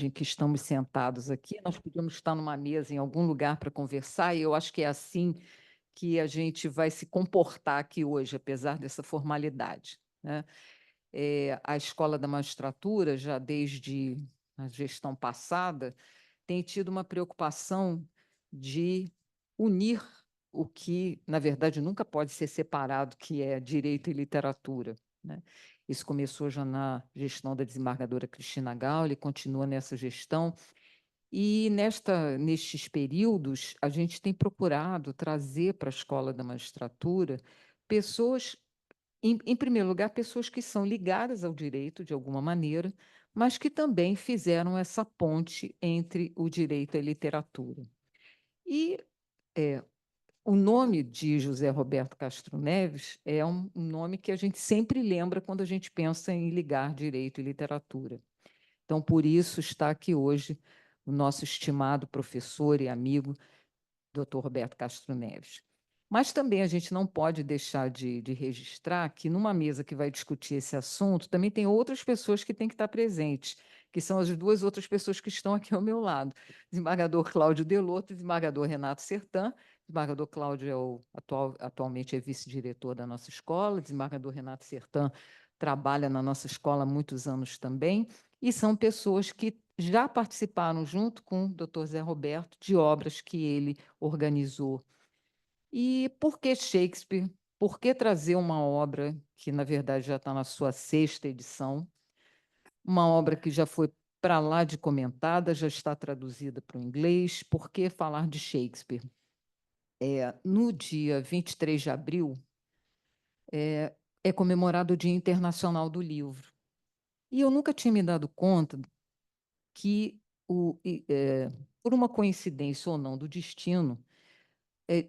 em que estamos sentados aqui, nós podíamos estar numa mesa em algum lugar para conversar, e eu acho que é assim que a gente vai se comportar aqui hoje, apesar dessa formalidade, né? A Escola da Magistratura, já desde a gestão passada, tem tido uma preocupação de unir o que, na verdade, nunca pode ser separado, que é direito e literatura, né? Isso começou já na gestão da desembargadora Cristina Gauli, continua nessa gestão, e nestes períodos a gente tem procurado trazer para a Escola da Magistratura pessoas, em primeiro lugar, pessoas que são ligadas ao direito de alguma maneira, mas que também fizeram essa ponte entre o direito e a literatura. E é, o nome de José Roberto Castro Neves é um nome que a gente sempre lembra quando a gente pensa em ligar direito e literatura. Então, por isso está aqui hoje o nosso estimado professor e amigo, Dr. Roberto Castro Neves. Mas também a gente não pode deixar de registrar que, numa mesa que vai discutir esse assunto, também tem outras pessoas que têm que estar presentes, que são as duas outras pessoas que estão aqui ao meu lado: desembargador Cláudio Delotto e desembargador Renato Sertã. O desembargador Cláudio atualmente é vice-diretor da nossa escola, o desembargador Renato Sertã trabalha na nossa escola há muitos anos também, e são pessoas que já participaram, junto com o doutor Zé Roberto, de obras que ele organizou. E por que Shakespeare? Por que trazer uma obra que, na verdade, já está na sua sexta edição, uma obra que já foi para lá de comentada, já está traduzida para o inglês? Por que falar de Shakespeare? No dia 23 de abril, é comemorado o Dia Internacional do Livro. E eu nunca tinha me dado conta que, por uma coincidência ou não do destino,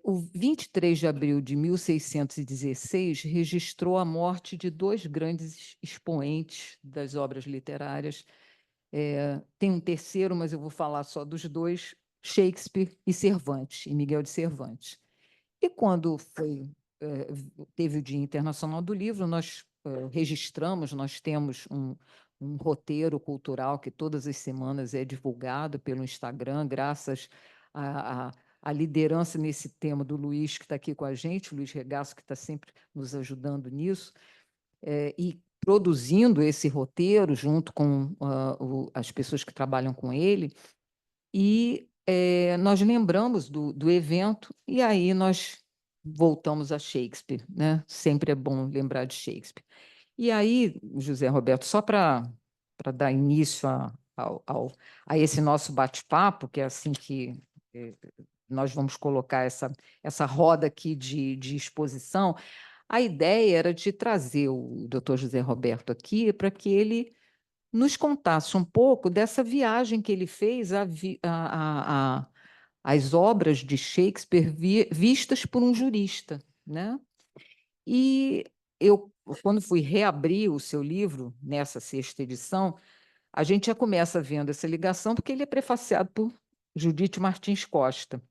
o 23 de abril de 1616 registrou a morte de dois grandes expoentes das obras literárias. Tem um terceiro, mas eu vou falar só dos dois: Shakespeare e Cervantes, e Miguel de Cervantes. E quando teve o Dia Internacional do Livro, nós registramos, nós temos um roteiro cultural que todas as semanas é divulgado pelo Instagram, graças à liderança nesse tema do Luiz, que está aqui com a gente, o Luiz Regaço, que está sempre nos ajudando nisso, e produzindo esse roteiro junto com as pessoas que trabalham com ele. E nós lembramos do evento, e aí nós voltamos a Shakespeare, né? Sempre é bom lembrar de Shakespeare. E aí, José Roberto, só para dar início a esse nosso bate-papo, que é assim que eh, nós vamos colocar essa roda aqui de exposição, a ideia era de trazer o doutor José Roberto aqui para que ele nos contasse um pouco dessa viagem que ele fez às obras de Shakespeare vistas por um jurista, né? E eu, quando fui reabrir o seu livro, nessa sexta edição, a gente já começa vendo essa ligação, porque ele é prefaciado por Judite Martins Costa,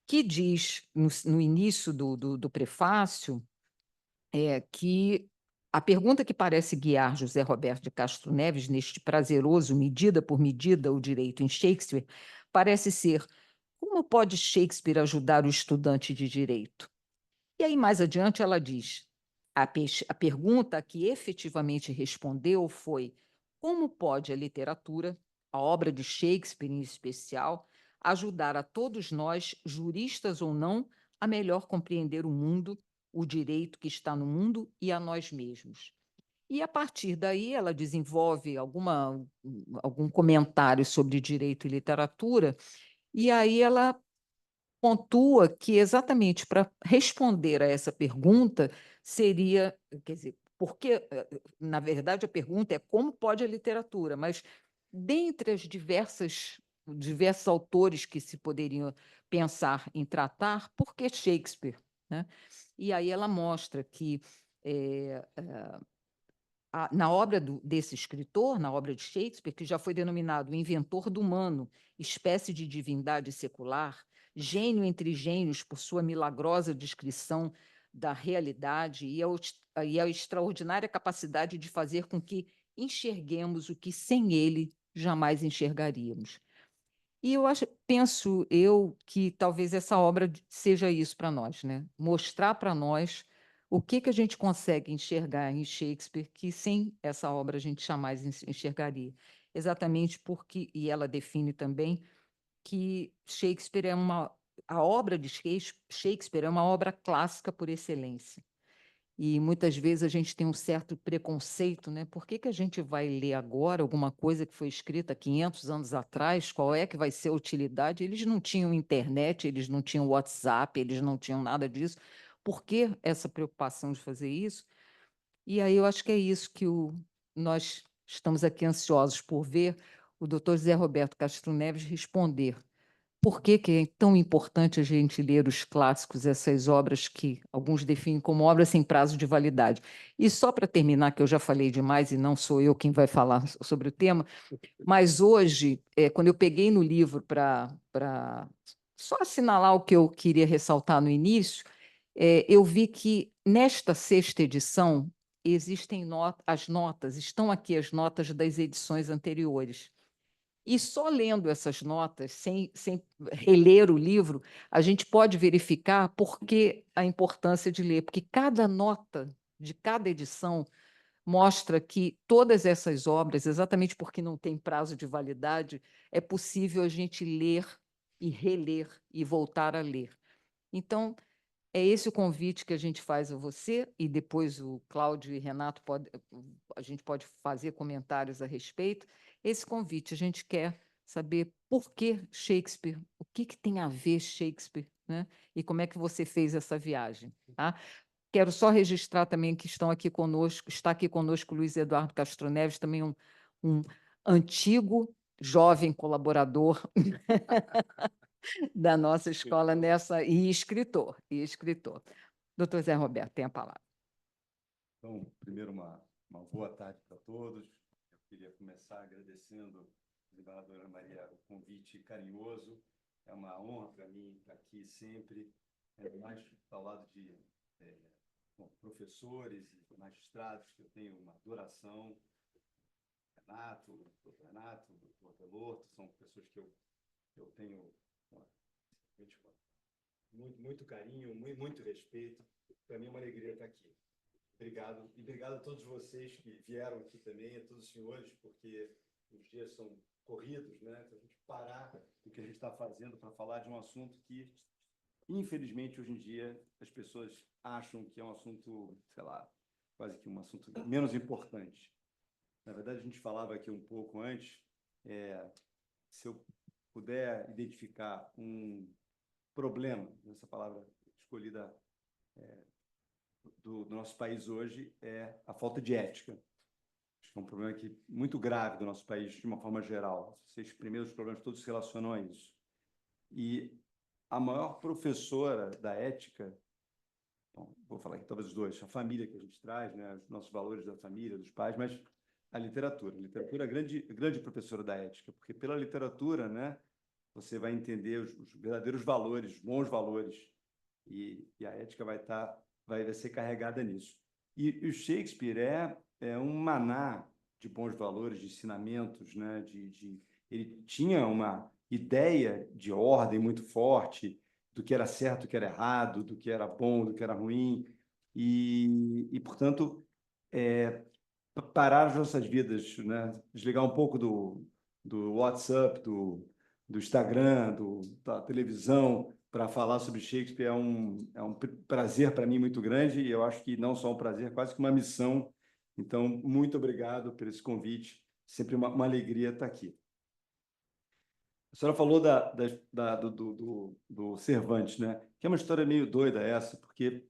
que diz, no início do prefácio, que a pergunta que parece guiar José Roberto de Castro Neves neste prazeroso medida por medida o direito em Shakespeare parece ser: como pode Shakespeare ajudar o estudante de direito? E aí, mais adiante, ela diz: a pergunta que efetivamente respondeu foi: como pode a literatura, a obra de Shakespeare em especial, ajudar a todos nós, juristas ou não, a melhor compreender o mundo, o direito que está no mundo e a nós mesmos? E, a partir daí, ela desenvolve algum comentário sobre direito e literatura, e aí ela pontua que, exatamente para responder a essa pergunta, seria, quer dizer, porque, na verdade, a pergunta é como pode a literatura, mas dentre as diversos autores que se poderiam pensar em tratar, por que Shakespeare, né? E aí ela mostra que na obra desse escritor, na obra de Shakespeare, que já foi denominado o inventor do humano, espécie de divindade secular, gênio entre gênios por sua milagrosa descrição da realidade e a extraordinária capacidade de fazer com que enxerguemos o que sem ele jamais enxergaríamos. E eu penso eu que talvez essa obra seja isso para nós, né? Mostrar para nós o que a gente consegue enxergar em Shakespeare que sem essa obra a gente jamais enxergaria. Exatamente porque, e ela define também que Shakespeare a obra de Shakespeare é uma obra clássica por excelência. E muitas vezes a gente tem um certo preconceito, né? Por que que a gente vai ler agora alguma coisa que foi escrita 500 anos atrás? Qual é que vai ser a utilidade? Eles não tinham internet, eles não tinham WhatsApp, eles não tinham nada disso. Por que essa preocupação de fazer isso? E aí eu acho que é isso que nós estamos aqui ansiosos por ver o doutor Zé Roberto Castro Neves responder. Por que que é tão importante a gente ler os clássicos, essas obras que alguns definem como obras sem prazo de validade? E só para terminar, que eu já falei demais e não sou eu quem vai falar sobre o tema, mas hoje, quando eu peguei no livro para só assinalar o que eu queria ressaltar no início, eu vi que nesta sexta edição existem as notas, estão aqui as notas das edições anteriores. E só lendo essas notas, sem reler o livro, a gente pode verificar por que a importância de ler, porque cada nota de cada edição mostra que todas essas obras, exatamente porque não tem prazo de validade, é possível a gente ler e reler e voltar a ler. Então, é esse o convite que a gente faz a você, e depois o Cláudio e Renato a gente pode fazer comentários a respeito. Esse convite, a gente quer saber por que Shakespeare, o que tem a ver Shakespeare, né? E como é que você fez essa viagem, tá? Quero só registrar também que está aqui conosco Luiz Eduardo Castro Neves, também um antigo jovem colaborador da nossa escola e escritor. Doutor Zé Roberto, tem a palavra. Então, primeiro, uma boa tarde para todos. Eu queria começar agradecendo a desembargadora Maria o convite carinhoso. É uma honra para mim estar aqui sempre, mais ao lado de professores e magistrados que eu tenho uma adoração. Renato, doutor Renato, doutor Delorto, são pessoas que eu tenho muito carinho, muito respeito. Para mim é uma alegria estar aqui. Obrigado. E obrigado a todos vocês que vieram aqui também, a todos os senhores, porque os dias são corridos, né? Então, a gente parar o que a gente está fazendo para falar de um assunto que, infelizmente, hoje em dia, as pessoas acham que é um assunto, sei lá, quase que um assunto menos importante. Na verdade, a gente falava aqui um pouco antes, se eu puder identificar um problema, essa palavra escolhida do nosso país hoje, é a falta de ética. Acho que é um problema muito grave do nosso país, de uma forma geral. Esses primeiros problemas todos se relacionam a isso. E a maior professora da ética, bom, vou falar aqui talvez os dois, a família que a gente traz, né, os nossos valores da família, dos pais, mas a literatura. A literatura é a grande professora da ética, porque pela literatura, né, você vai entender os verdadeiros valores, os bons valores, e a ética vai ser carregada nisso. E o Shakespeare é um maná de bons valores, de ensinamentos, né? Ele tinha uma ideia de ordem muito forte do que era certo, do que era errado, do que era bom, do que era ruim, portanto, parar as nossas vidas, né? Desligar um pouco do WhatsApp, do Instagram, da televisão, para falar sobre Shakespeare é um prazer para mim muito grande, e eu acho que não só um prazer, quase que uma missão. Então, muito obrigado por esse convite, sempre uma alegria estar aqui. A senhora falou do Cervantes, né? Que é uma história meio doida essa, porque,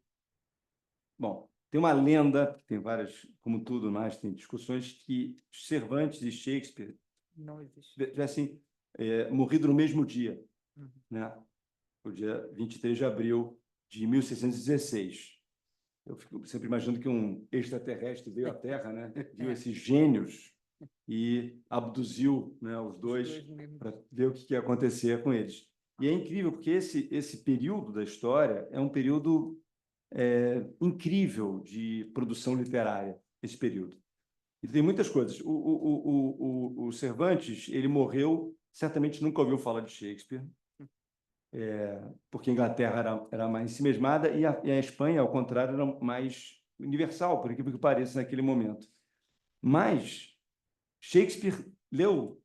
bom, tem uma lenda, tem várias, como tudo mais, tem discussões que Cervantes e Shakespeare Não existe. tivessem morrido no mesmo dia, né? O dia 23 de abril de 1616. Eu fico sempre imaginando que um extraterrestre veio à Terra, né? Viu esses gênios e abduziu, né, os dois para ver o que ia acontecer com eles. E é incrível, porque esse período da história é um período incrível de produção literária, esse período. E tem muitas coisas. O Cervantes, ele morreu, certamente nunca ouviu falar de Shakespeare, porque a Inglaterra era mais ensimesmada e a Espanha, ao contrário, era mais universal, por incrível que pareça, naquele momento. Mas Shakespeare leu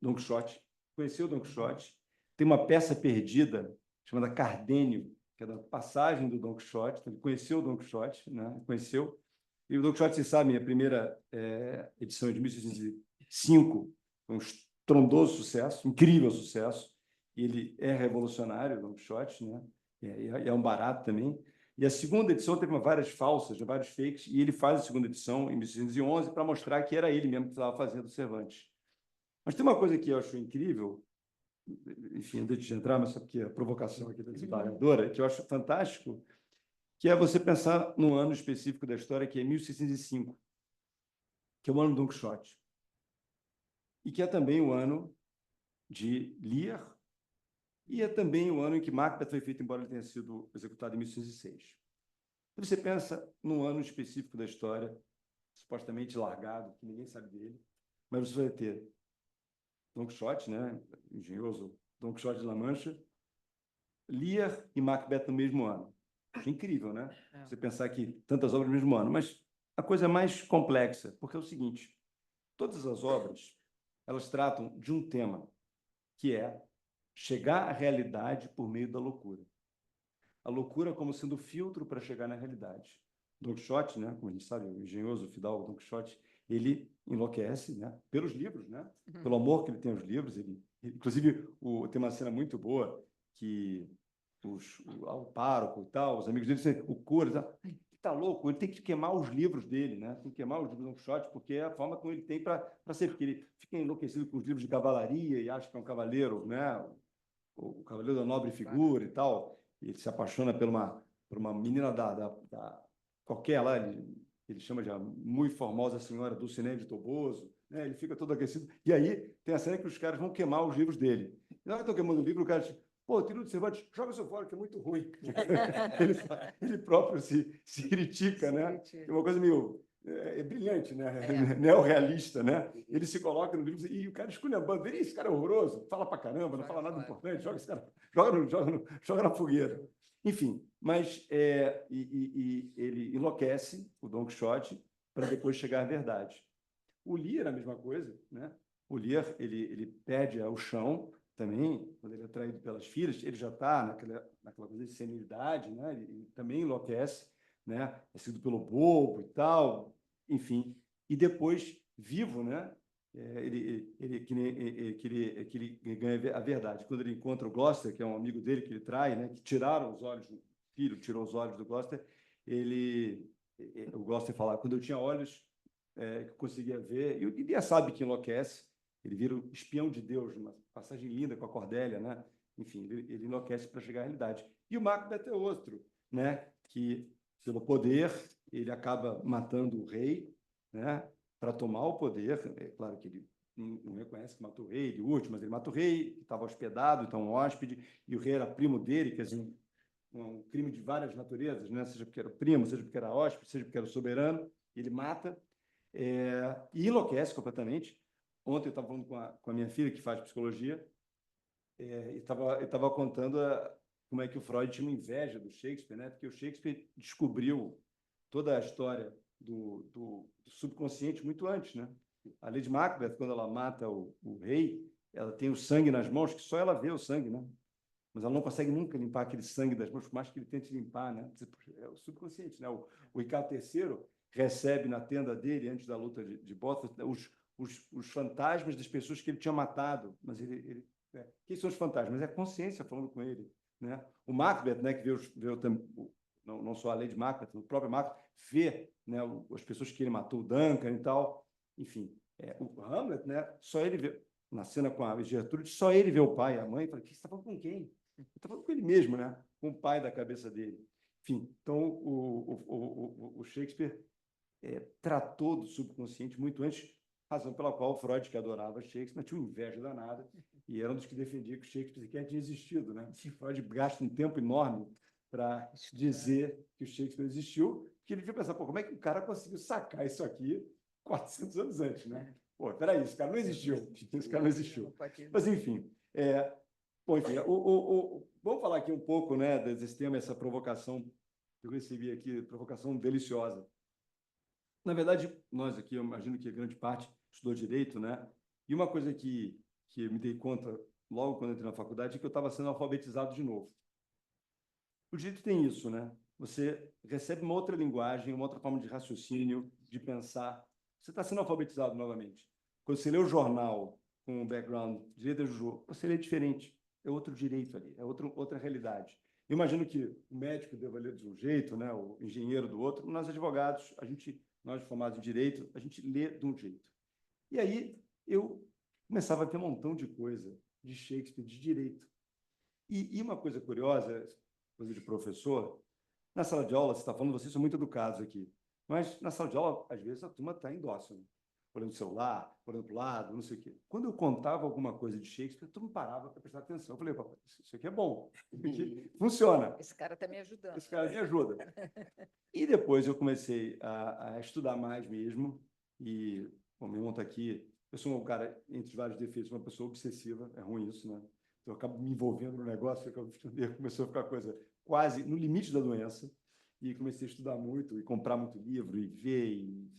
Don Quixote, conheceu Don Quixote, tem uma peça perdida chamada Cardenio, que é da passagem do Don Quixote, então ele conheceu o Don Quixote, né? Conheceu. E o Don Quixote, vocês sabem, a primeira edição de 1605 foi um estrondoso sucesso, incrível sucesso, e ele é revolucionário, o Don Quixote, né? É um barato também. E a segunda edição teve várias falsas, vários fakes, e ele faz a segunda edição em 1611 para mostrar que era ele mesmo que estava fazendo o Cervantes. Mas tem uma coisa que eu acho incrível, enfim, antes de entrar, mas só porque a provocação aqui da desembargadora, que eu acho fantástico, que é você pensar num ano específico da história, que é 1605, que é o ano do Don Quixote, e que é também o ano de Lear, e é também o ano em que Macbeth foi feito, embora ele tenha sido executado em 1606. Então, você pensa num ano específico da história, supostamente largado, que ninguém sabe dele, mas você vai ter Don Quixote, né? Engenhoso Don Quixote de La Mancha, Lear e Macbeth no mesmo ano. É incrível, né? Você pensar que tantas obras no mesmo ano. Mas a coisa é mais complexa, porque é o seguinte, todas as obras, elas tratam de um tema, que é chegar à realidade por meio da loucura. A loucura como sendo filtro para chegar na realidade. Don Quixote, né, como a gente sabe, o engenhoso fidalgo Don Quixote, ele enlouquece, né, pelos livros, né, pelo amor que ele tem aos livros. Inclusive, tem uma cena muito boa que o pároco e tal, os amigos dele, o cura, tá louco, ele tem que queimar os livros dele, né? Tem que queimar os livros do Don Quixote, porque é a forma como ele tem para ser, porque ele fica enlouquecido com os livros de cavalaria e acha que é um cavaleiro, né? O cavaleiro da nobre figura e tal, e ele se apaixona por uma menina qualquer lá, ele chama de a muito formosa senhora Dulcinea de Toboso, né? Ele fica todo aquecido, e aí tem a cena que os caras vão queimar os livros dele. E na hora que estão queimando o livro, o cara diz, pô, tira do Cervantes, joga isso fora, que é muito ruim. Ele próprio se critica, né? É uma coisa meio brilhante, né? Neorrealista, né? Ele se coloca no livro e o cara esculhambando, esse cara é horroroso, fala pra caramba, não fala nada importante, joga esse cara, joga na fogueira. Enfim, mas ele enlouquece o Don Quixote para depois chegar à verdade. O Lear é a mesma coisa, né? O Lear, ele perde o chão também, quando ele é traído pelas filhas, ele já está naquela coisa de senilidade, né? Ele também enlouquece, né? É seguido pelo bobo e tal, enfim. E depois, vivo, né? Que ele ganha a verdade. Quando ele encontra o Gloucester, que é um amigo dele que ele trai, né? Que tiraram os olhos, o filho tirou os olhos do Gloucester, o Gloucester fala, quando eu tinha olhos, que conseguia ver, e o Didier sabe que enlouquece, ele vira o espião de Deus, uma passagem linda com a Cordélia, né? Enfim, ele enlouquece para chegar à realidade. E o Macbeth é outro, né? Que, pelo poder, ele acaba matando o rei, né? Para tomar o poder. É claro que ele não reconhece que matou o rei, ele último, mas ele mata o rei, que estava hospedado, então um hóspede, e o rei era primo dele, quer dizer, um crime de várias naturezas, né? Seja porque era primo, seja porque era hóspede, seja porque era soberano, ele mata, e enlouquece completamente. Ontem eu estava falando com a minha filha, que faz psicologia, e estava contando como é que o Freud tinha uma inveja do Shakespeare, né? Porque o Shakespeare descobriu toda a história do subconsciente muito antes, né? A Lady Macbeth, quando ela mata o rei, ela tem o sangue nas mãos, que só ela vê o sangue, né? Mas ela não consegue nunca limpar aquele sangue das mãos, por mais que ele tente limpar, né? É o subconsciente, né? O Ricardo III recebe na tenda dele, antes da luta de Bottas, os fantasmas das pessoas que ele tinha matado. Mas quem são os fantasmas? É a consciência falando com ele, né? O Macbeth, né, que não só a Lady Macbeth, o próprio Macbeth, vê, né, as pessoas que ele matou, o Duncan e tal. Enfim, o Hamlet, né, só ele vê, na cena com a Gertrude, só ele vê o pai e a mãe e fala, você está falando com quem? Está falando com ele mesmo, né? Com o pai da cabeça dele. Enfim, então o Shakespeare tratou do subconsciente muito antes, razão pela qual o Freud, que adorava Shakespeare, tinha uma inveja danada e era um dos que defendia que o Shakespeare sequer tinha existido, né? O Freud gasta um tempo enorme para dizer que o Shakespeare existiu, que ele devia pensar, pô, como é que o cara conseguiu sacar isso aqui 400 anos antes, né? Pô, peraí, esse cara não existiu. Esse cara não existiu. Mas, enfim, bom, enfim, vamos falar aqui um pouco, né, desse tema, essa provocação que eu recebi aqui, provocação deliciosa. Na verdade, nós aqui, eu imagino que a grande parte estudou direito, né? E uma coisa que eu me dei conta logo quando entrei na faculdade é que eu estava sendo alfabetizado de novo. O direito tem isso, né? Você recebe uma outra linguagem, uma outra forma de raciocínio, de pensar. Você está sendo alfabetizado novamente. Quando você lê o jornal com o background direito do jogo, você lê diferente. É outro direito ali, é outra realidade. Eu imagino que o médico deva ler de um jeito, né? O engenheiro do outro. Nós, advogados, nós formados em direito, a gente lê de um jeito. E aí eu começava a ver um montão de coisa de Shakespeare, de direito. E uma coisa curiosa, coisa de professor, na sala de aula, você está falando, vocês são muito educados aqui, mas na sala de aula, às vezes, a turma está em dócil, né? Olhando o celular, olhando para o lado, não sei o quê. Quando eu contava alguma coisa de Shakespeare, todo mundo parava para prestar atenção. Eu falei, papai, isso aqui é bom, isso aqui funciona. Esse cara está me ajudando. Esse cara me ajuda. E depois eu comecei a estudar mais mesmo, e o meu irmão está aqui. Eu sou um cara, entre os vários defeitos, uma pessoa obsessiva, é ruim isso, né? Eu acabo me envolvendo no negócio, começou a ficar coisa quase no limite da doença, e comecei a estudar muito, e comprar muito livro, e ver, enfim.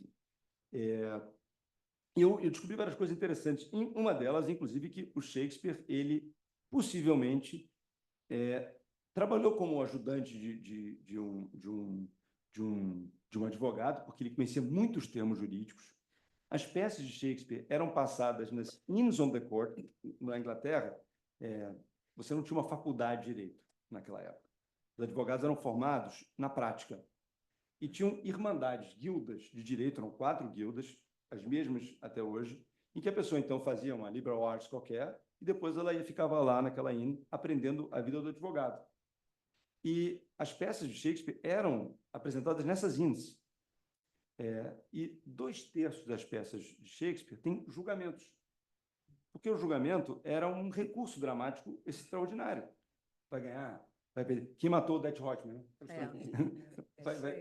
Eu descobri várias coisas interessantes. Uma delas, inclusive, que o Shakespeare, ele possivelmente trabalhou como ajudante de um advogado, porque ele conhecia muitos termos jurídicos. As peças de Shakespeare eram passadas nas Inns on the Court, na Inglaterra. Você não tinha uma faculdade de direito naquela época. Os advogados eram formados na prática. E tinham irmandades, guildas de direito, eram 4 guildas, as mesmas até hoje, em que a pessoa, então, fazia uma liberal arts qualquer e depois ela ficava lá naquela inn aprendendo a vida do advogado. E as peças de Shakespeare eram apresentadas nessas inns. E 2/3 das peças de Shakespeare têm julgamentos. Porque o julgamento era um recurso dramático extraordinário. Vai ganhar, vai perder. Quem matou o Det Hotman?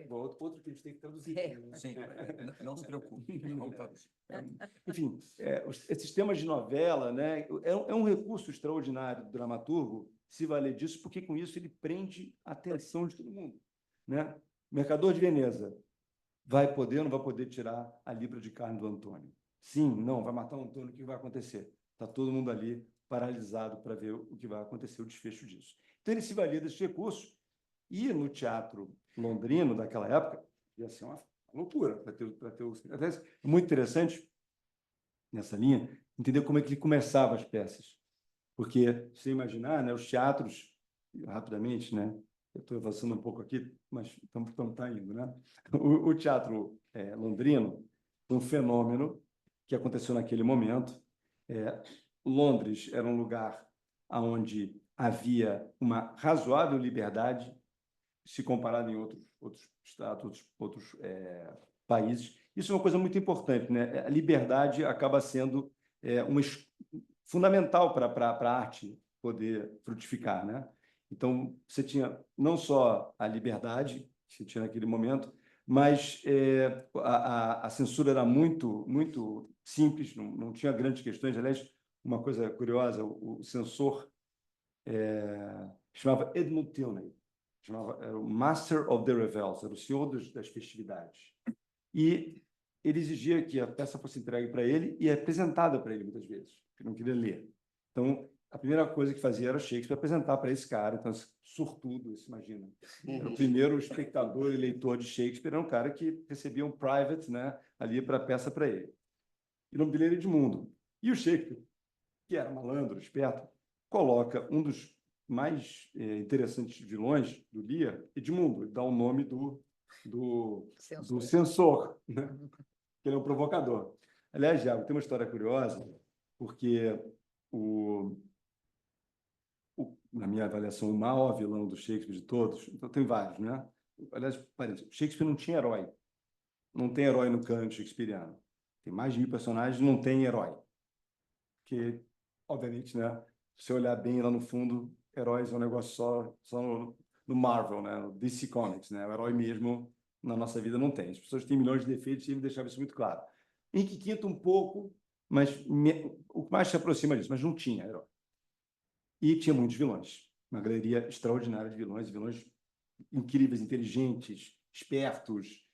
Outro que a gente tem que traduzir. Sim, não se preocupe. Enfim, esses temas de novela, né, é um recurso extraordinário do dramaturgo se valer disso, porque com isso ele prende a atenção de todo mundo. Né? Mercador de Veneza vai poder ou não vai poder tirar a libra de carne do Antônio? Sim, não, vai matar o Antônio, o que vai acontecer? Está todo mundo ali paralisado para ver o que vai acontecer, o desfecho disso. Então, ele se valia desses recursos, e no teatro londrino daquela época, ia ser uma loucura para ter o... É muito interessante, nessa linha, entender como é que ele começava as peças. Porque, se imaginar, né, os teatros, rapidamente, né, eu estou avançando um pouco aqui, mas estamos indo, né? O teatro londrino foi um fenômeno que aconteceu naquele momento. Londres era um lugar onde havia uma razoável liberdade, se comparado em outros estados, outros países. Isso é uma coisa muito importante, né? A liberdade acaba sendo fundamental para a arte poder frutificar, né? Então, você tinha não só a liberdade que você tinha naquele momento, mas a censura era muito, muito simples, não tinha grandes questões. Aliás, uma coisa curiosa, o censor chamava Edmund Tilney, era o Master of the Revels, era o senhor das festividades. E ele exigia que a peça fosse entregue para ele e apresentada para ele, muitas vezes, porque não queria ler. Então, a primeira coisa que fazia era Shakespeare apresentar para esse cara, então, sortudo, você imagina. Era o primeiro espectador e leitor de Shakespeare, era um cara que recebia um private, né, ali para a peça para ele. E o nome dele era Edmundo. E o Shakespeare, que era malandro, esperto, coloca um dos mais interessantes vilões do Lear, Edmundo, ele dá o nome do censor, né? Que ele é um provocador. Aliás, Thiago, tem uma história curiosa, porque na minha avaliação, o maior vilão do Shakespeare de todos, então tem vários, né? Aliás, Shakespeare não tinha herói. Não tem herói no cânone shakespeariano. Tem mais de 1000 personagens, não tem herói. Porque, obviamente, né, se você olhar bem lá no fundo, heróis é um negócio só no Marvel, né, no DC Comics, né? O herói mesmo na nossa vida não tem. As pessoas têm milhões de defeitos e ele deixava isso muito claro. Henrique V um pouco, mas o que mais se aproxima disso, mas não tinha herói. E tinha muitos vilões, uma galeria extraordinária de vilões, vilões incríveis, inteligentes, espertos,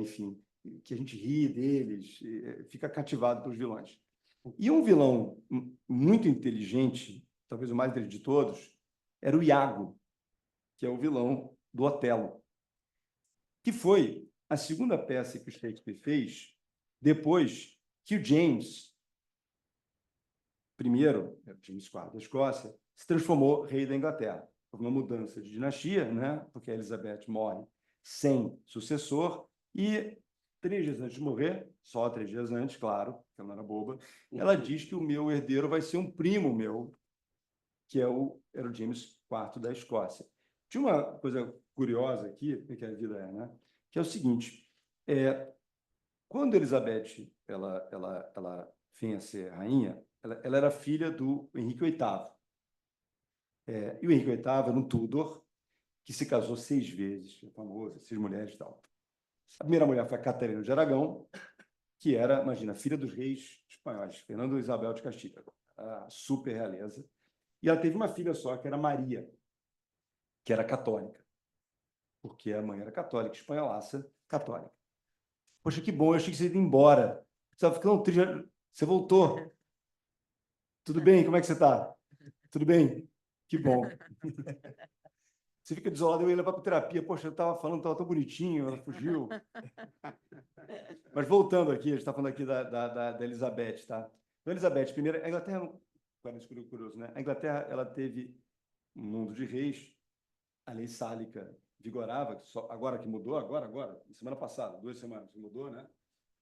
enfim, que a gente ri deles, fica cativado pelos vilões. E um vilão muito inteligente, talvez o mais inteligente de todos, era o Iago, que é o vilão do Otelo, que foi a segunda peça que o Shakespeare fez depois que o James James IV da Escócia, se transformou rei da Inglaterra. Houve uma mudança de dinastia, né? Porque a Elizabeth morre sem sucessor e 3 dias antes de morrer, só 3 dias antes, claro, porque ela não era boba, ela diz que o meu herdeiro vai ser um primo meu, que era o James IV da Escócia. Tinha uma coisa curiosa aqui, porque a vida é, né? Que é o seguinte, quando Elizabeth ela vinha a ser rainha, ela era filha do Henrique VIII. E o Henrique VIII era um Tudor que se casou 6 vezes, é famoso, 6 mulheres e tal. A primeira mulher foi a Catarina de Aragão, que era, imagina, filha dos reis espanhóis, Fernando e Isabel de Castilha, a super realeza. E ela teve uma filha só, que era Maria, que era católica, porque a mãe era católica, espanholaça, católica. Poxa, que bom, eu achei que você ia embora. Você estava ficando triste. Você voltou. Tudo bem? Como é que você está? Tudo bem? Que bom. Você fica desolado, eu ia levar para terapia. Poxa, eu estava falando, estava tão bonitinho, ela fugiu. Mas voltando aqui, a gente está falando aqui da Elizabeth, tá? Então, Elizabeth, primeiro, a Inglaterra, parece curioso, né? A Inglaterra, ela teve um mundo de reis, a lei sálica vigorava, agora que mudou, agora, semana passada, 2 semanas que mudou, né?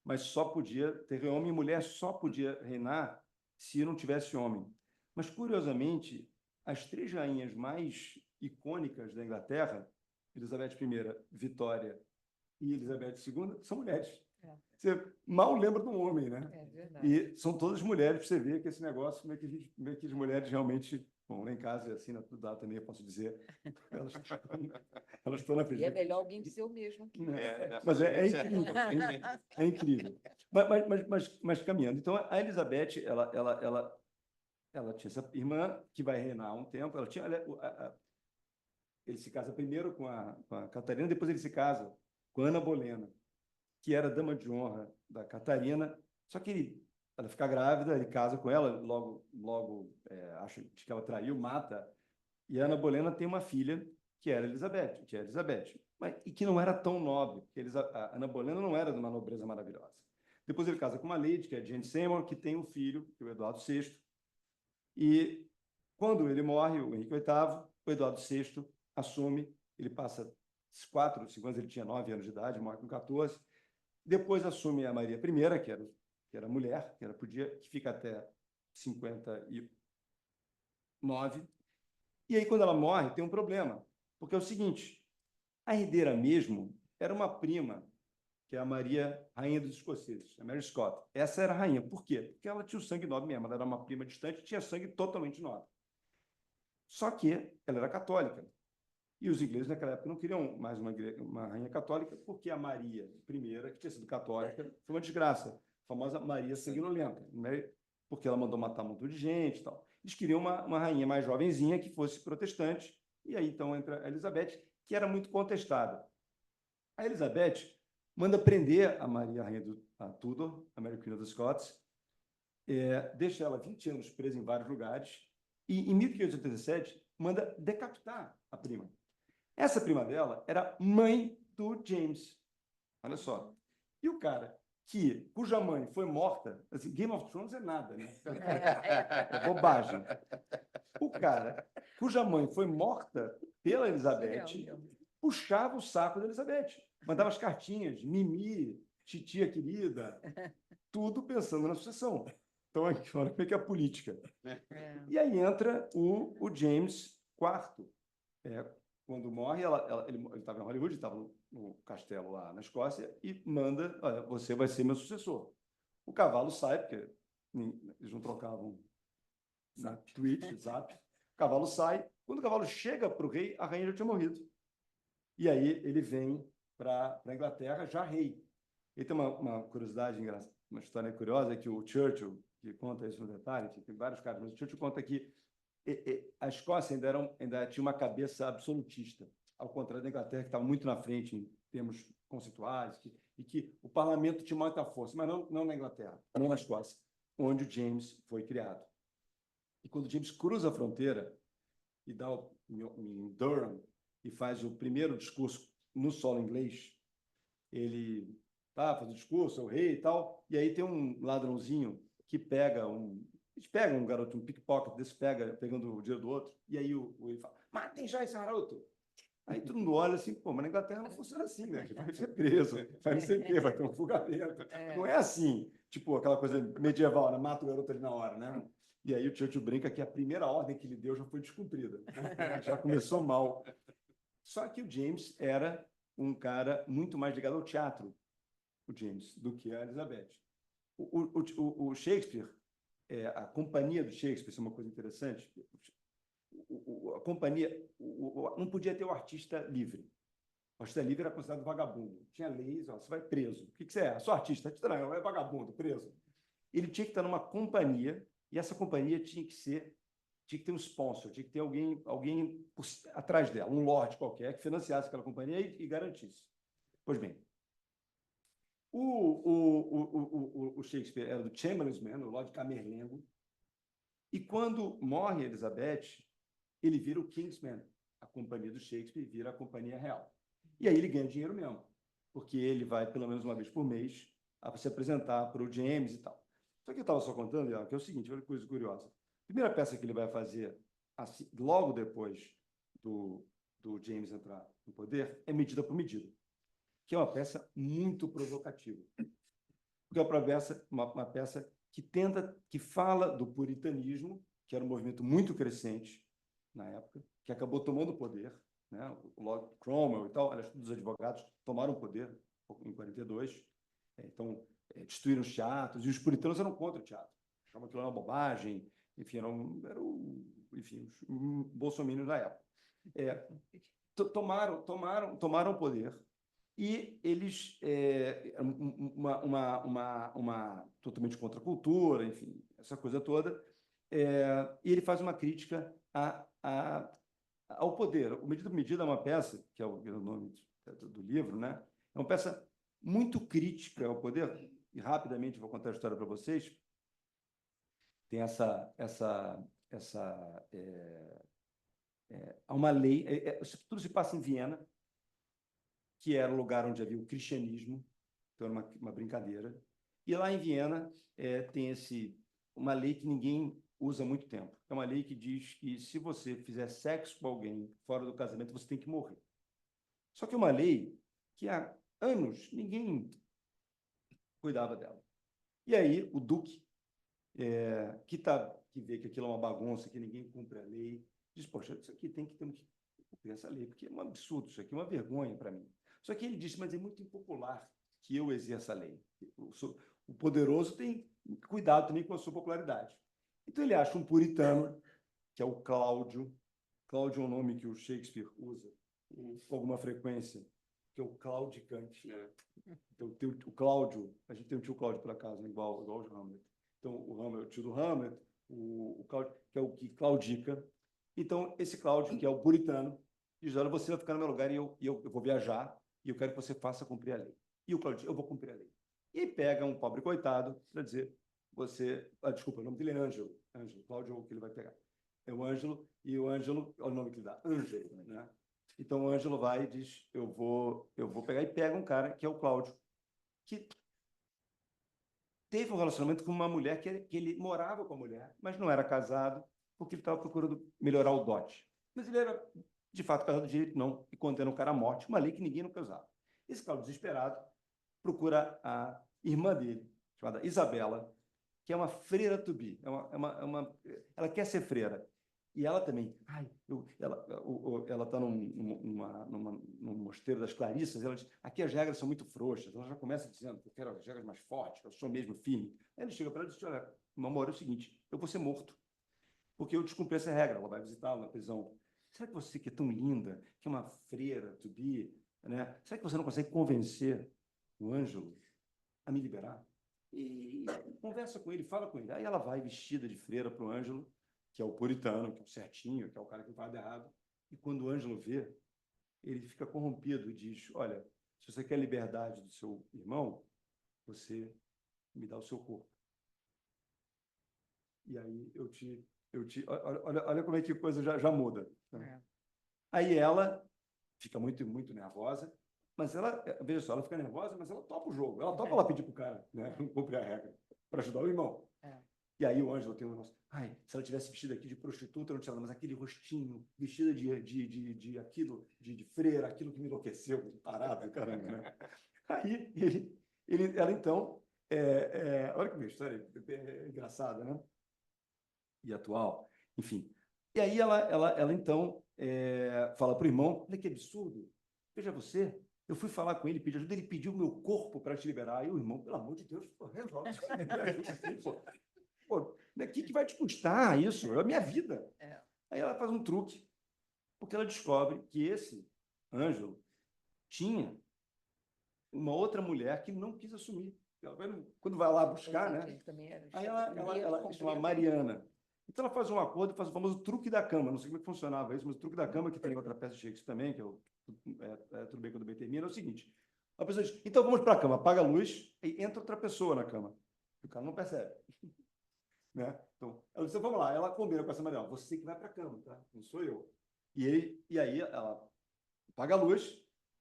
Mas só podia ter homem e mulher, só podia reinar se não tivesse homem. Mas, curiosamente, as 3 rainhas mais icônicas da Inglaterra, Elizabeth I, Vitória e Elizabeth II, são mulheres. Você mal lembra de um homem, né? É verdade. E são todas mulheres, para você ver que esse negócio, como é que as mulheres realmente... Bom, lá em casa, assim, na tua data também, eu posso dizer, elas estão na frente. E é melhor alguém ser o mesmo que Mas é incrível. É incrível. Mas caminhando. Então, a Elizabeth, ela tinha essa irmã que vai reinar há um tempo. Ele se casa primeiro com a Catarina, depois ele se casa com a Ana Bolena, que era dama de honra da Catarina. Só que ela fica grávida, ele casa com ela, logo acha que ela traiu, mata. E a Ana Bolena tem uma filha que era Elizabeth, e que não era tão nobre, porque a Ana Bolena não era de uma nobreza maravilhosa. Depois ele casa com uma lady, que é Jane Seymour, que tem um filho, que é o Eduardo VI. E quando ele morre, o Henrique VIII, o Eduardo VI assume, ele passa 4 ou 5 anos, ele tinha 9 anos de idade, morre com 14. Depois assume a Maria I, que era mulher, que fica até 59. E aí, quando ela morre, tem um problema, porque é o seguinte, a herdeira mesmo era uma prima, que é a Maria, rainha dos escoceses, a Mary Scott. Essa era a rainha. Por quê? Porque ela tinha o sangue nobre mesmo, ela era uma prima distante, tinha sangue totalmente nobre. Só que ela era católica. E os ingleses, naquela época, não queriam mais uma rainha católica, porque a Maria I, que tinha sido católica, foi uma desgraça. A famosa Maria Sanguinolenta, porque ela mandou matar um monte de gente e tal. Eles queriam uma rainha mais jovenzinha que fosse protestante, e aí então entra a Elizabeth, que era muito contestada. A Elizabeth manda prender a Maria, rainha a Tudor, a Mary Queen of the Scots, deixa ela 20 anos presa em vários lugares, e em 1587 manda decapitar a prima. Essa prima dela era mãe do James. Olha só. E o cara cuja mãe foi morta, assim, Game of Thrones é nada, né? É bobagem. O cara cuja mãe foi morta pela Elizabeth puxava o saco da Elizabeth. Mandava as cartinhas, Mimi, titia querida, tudo pensando na sucessão. Então, olha como é que é a política. E aí entra o James IV. Quando morre, ele estava em Hollywood, estava no castelo lá na Escócia, e manda, olha, você vai ser meu sucessor. O cavalo sai, porque eles não trocavam zap. O cavalo sai. Quando o cavalo chega para o rei, a rainha já tinha morrido. E aí ele vem para a Inglaterra já rei. E tem uma curiosidade uma história curiosa é que o Churchill, que conta isso no detalhe, que tem vários casos, mas o Churchill conta que a Escócia ainda tinha uma cabeça absolutista, ao contrário da Inglaterra, que estava muito na frente em termos conceituais, e que o parlamento tinha muita força, mas não na Inglaterra, não na Escócia, onde o James foi criado. E quando o James cruza a fronteira e dá em Durham e faz o primeiro discurso no solo inglês, ele faz o discurso, é o rei e tal, e aí tem um ladrãozinho que eles pegam um garoto, um pickpocket desse, pegando o dinheiro do outro, e aí ele fala, matem já esse garoto. Aí todo mundo olha assim, pô, mas na Inglaterra não funciona assim, né? Vai ser preso, vai não sei o quê, vai ter um julgamento. Não é assim, tipo aquela coisa medieval, né? Mata o garoto ali na hora, né? E aí o Churchill brinca que a primeira ordem que ele deu já foi descumprida. Já começou mal. Só que o James era um cara muito mais ligado ao teatro, o James, do que a Elizabeth. O Shakespeare, a companhia do Shakespeare, isso é uma coisa interessante, a companhia não podia ter o artista livre. O artista livre era considerado vagabundo. Tinha leis, ó, você vai preso. O que você é? Sou artista. Não, é vagabundo, preso. Ele tinha que estar numa companhia, e essa companhia tinha que ter um sponsor, tinha que ter alguém atrás dela, um lord qualquer, que financiasse aquela companhia e garantisse. Pois bem, o Shakespeare era do Chamberlain's Man, o Lord Camerlengo, e quando morre Elizabeth, ele vira o Kingsman, a companhia do Shakespeare vira a companhia real. E aí ele ganha dinheiro mesmo, porque ele vai pelo menos uma vez por mês a se apresentar para o James e tal. Só que eu estava só contando, que é o seguinte, olha que coisa curiosa. A primeira peça que ele vai fazer, assim, logo depois do James entrar no poder, é Medida por Medida, que é uma peça muito provocativa. Porque é uma peça que fala do puritanismo, que era um movimento muito crescente na época, que acabou tomando o poder, né? O Lord Cromwell e tal, aliás, todos os advogados tomaram o poder em 42, então destruíram os teatros, e os puritanos eram contra o teatro, achavam aquilo uma bobagem, enfim, eram os bolsominions da época. Tomaram o poder, e eles totalmente contra a cultura, enfim, essa coisa toda, e ele faz uma crítica ao poder. O Medida por Medida é uma peça, que é o nome do livro, né? É uma peça muito crítica ao poder, e rapidamente vou contar a história para vocês. Tem há uma lei, tudo se passa em Viena, que era o lugar onde havia o cristianismo, então era uma brincadeira. E lá em Viena tem uma lei que ninguém usa há muito tempo. É uma lei que diz que se você fizer sexo com alguém fora do casamento, você tem que morrer. Só que é uma lei que há anos ninguém cuidava dela. E aí o duque, que vê que aquilo é uma bagunça, que ninguém cumpre a lei, diz, poxa, isso aqui temos que cumprir essa lei, porque é um absurdo, isso aqui é uma vergonha para mim. Só que ele disse, mas é muito impopular que eu exerça a lei. O poderoso tem cuidado também com a sua popularidade. Então ele acha um puritano, que é o Cláudio. Cláudio é um nome que o Shakespeare usa com alguma frequência, que é o claudicante. Então, o Cláudio, a gente tem um tio Cláudio, por acaso, igual o Hamlet. Então, o Hamlet é o tio do Hamlet, o Cláudio, que é o que claudica. Então, esse Cláudio, que é o puritano, diz, olha, você vai ficar no meu lugar e eu vou viajar e eu quero que você faça cumprir a lei. E o Cláudio diz, eu vou cumprir a lei. E aí pega um pobre coitado para dizer, desculpa, o nome dele é Ângelo. Cláudio é o que ele vai pegar. É o Ângelo, e o Ângelo, olha o nome que ele dá, Ângelo, né? Então o Ângelo vai e diz, eu vou pegar, e pega um cara que é o Cláudio, que teve um relacionamento com uma mulher que ele morava com a mulher, mas não era casado, porque ele estava procurando melhorar o dote. Mas ele era, de fato, casado de direito, não, e condena o cara à morte, uma lei que ninguém nunca usava. Esse Cláudio, desesperado, procura a irmã dele, chamada Isabela, que é uma freira to be, ela quer ser freira. E ela também, ela está num mosteiro das Clarissas, ela diz, aqui as regras são muito frouxas, ela já começa dizendo que eu quero as regras mais fortes, que eu sou mesmo firme. Aí ele chega para ela e diz, olha, meu amor, é o seguinte, eu vou ser morto, porque eu descumpri essa regra. Ela vai visitá-la na prisão. Será que você, que é tão linda, que é uma freira to be, né? Será que você não consegue convencer o Ângelo a me liberar? e conversa com ele, fala com ele. Aí ela vai vestida de freira para o Ângelo, que é o puritano, que é o certinho, que é o cara que não faz nada errado. E quando o Ângelo vê, ele fica corrompido e diz: olha, se você quer a liberdade do seu irmão, você me dá o seu corpo. E aí olha como é que a coisa já muda. Né? Aí ela fica muito, muito nervosa, mas ela, veja só, ela fica nervosa, mas ela topa o jogo. Ela topa ela pedir para o cara, né, não cumprir a regra, para ajudar o irmão. E aí o Ângelo tem um negócio, ai, se ela tivesse vestida aqui de prostituta, eu não tinha nada, mas aquele rostinho, vestida de aquilo, de freira, aquilo que me enlouqueceu, parado, caramba, né? Aí ela então, olha que minha história é engraçada, né? E atual, enfim. E aí ela então fala para o irmão, olha que absurdo, veja você, eu fui falar com ele, pedi ajuda, ele pediu o meu corpo para te liberar, e o irmão, pelo amor de Deus, pô, resolve isso. Pô, o que vai te custar isso? É a minha vida. Aí ela faz um truque, porque ela descobre que esse Ângelo tinha uma outra mulher que não quis assumir. Quando vai lá buscar, né? Aí ela chama Mariana. Então ela faz um acordo e faz o famoso truque da cama. Não sei como é que funcionava isso, mas o truque da cama, que tem outra peça de Shakespeare também, que é o Tudo Bem Quando Bem Termina, é o seguinte. A pessoa diz, então vamos para a cama, apaga a luz e entra outra pessoa na cama. O cara não percebe. Né? Então, ela disse, vamos lá, ela combina com essa Mariana, você que vai para a cama, tá? Não sou eu. E aí ela apaga a luz,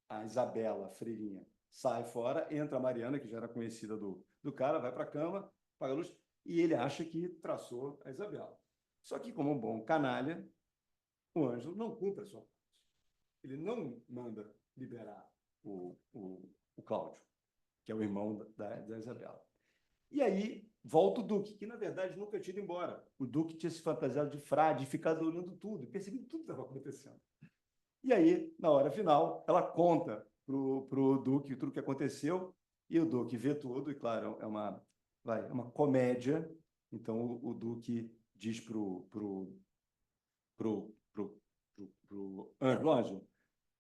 a Isabela, a freirinha, sai fora, entra a Mariana, que já era conhecida do cara, vai para a cama, apaga a luz, e ele acha que traçou a Isabela. Só que, como um bom canalha, o Ângelo não cumpre a sua parte. Ele não manda liberar o Cláudio, que é o irmão da Isabela. E aí volta o Duque, que na verdade nunca tinha ido embora. O Duque tinha se fantasiado de frade, ficado olhando tudo, percebendo tudo que estava acontecendo. E aí, na hora final, ela conta pro Duque tudo o que aconteceu, e o Duque vê tudo, e claro, é uma comédia. Então o Duque diz pro Ângelo,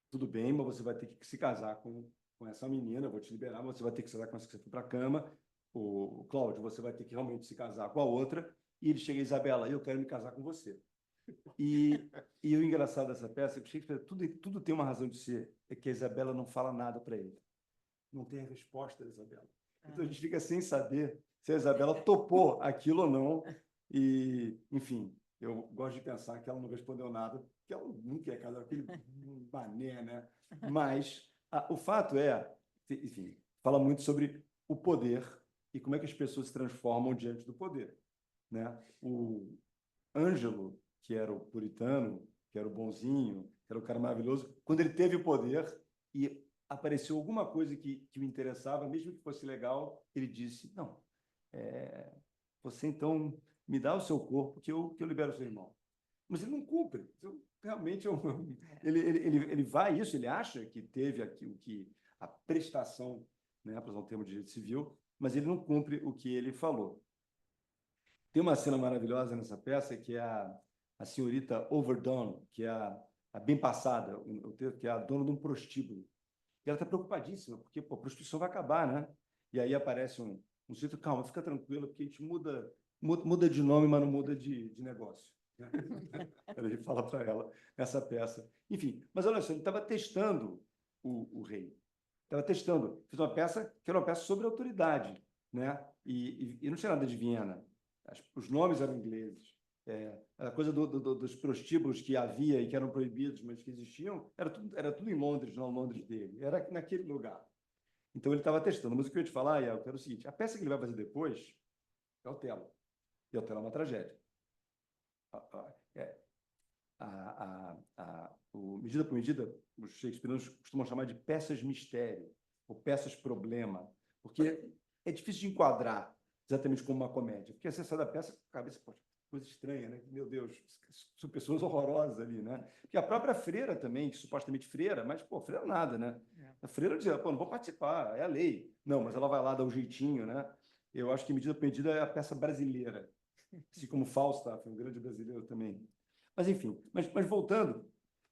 tudo bem, mas você vai ter que se casar com essa menina, eu vou te liberar, mas você vai ter que se casar com essa que você foi para a cama. O Cláudio, você vai ter que realmente se casar com a outra. E ele chega, Isabela, eu quero me casar com você. E o engraçado dessa peça é que Shakespeare, tudo tem uma razão de ser, é que a Isabela não fala nada para ele. Não tem a resposta da Isabela. Então a gente fica sem saber se a Isabela topou aquilo ou não. E, enfim, eu gosto de pensar que ela não respondeu nada, porque ela nunca é casada, aquele mané, né? Mas o fato é, enfim, fala muito sobre o poder e como é que as pessoas se transformam diante do poder, né? O Ângelo, que era o puritano, que era o bonzinho, que era o cara maravilhoso, quando ele teve o poder e apareceu alguma coisa que o interessava, mesmo que fosse legal, ele disse, não, você então me dá o seu corpo que eu libero o seu irmão. Mas ele não cumpre. Então, realmente, ele vai isso, ele acha que teve aquilo que a prestação, né, para usar um termo de direito civil, mas ele não cumpre o que ele falou. Tem uma cena maravilhosa nessa peça que é a senhorita Overdone, que é a bem passada, que é a dona de um prostíbulo. E ela está preocupadíssima, porque a prostituição vai acabar, né? E aí aparece um sujeito, calma, fica tranquila, porque a gente muda de nome, mas não muda de negócio. Né? Ele fala para ela nessa peça. Enfim, mas olha só, ele estava testando o rei. Estava testando. Fiz uma peça que era uma peça sobre autoridade, né? E não tinha nada de Viena. Os nomes eram ingleses. A coisa dos prostíbulos que havia e que eram proibidos, mas que existiam, era tudo em Londres, não Londres dele. Era naquele lugar. Então ele estava testando. Mas o que eu ia te falar, é o seguinte: a peça que ele vai fazer depois é Otelo. E Otelo é uma tragédia. O Medida por Medida, os shakespearianos costumam chamar de peças mistério, ou peças problema, porque é difícil de enquadrar exatamente como uma comédia, porque você sai da peça, a cabeça, poxa, coisa estranha, né? Meu Deus, são pessoas horrorosas ali, né? Porque a própria freira também, que supostamente freira, mas, pô, freira nada, né? A freira dizia, pô, não vou participar, é a lei. Não, mas ela vai lá dar um jeitinho, né? Eu acho que Medida por Medida é a peça brasileira, assim como Falstaff, um grande brasileiro também. Mas, enfim, mas voltando,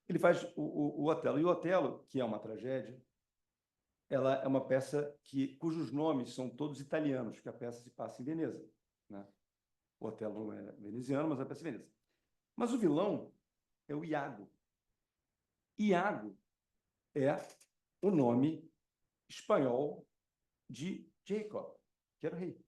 ele faz o Otelo. E o Otelo, que é uma tragédia, ela é uma peça cujos nomes são todos italianos, que a peça se passa em Veneza, né? O Otelo é veneziano, mas a peça é Veneza. Mas o vilão é o Iago. Iago é o nome espanhol de Jacob, que era o rei.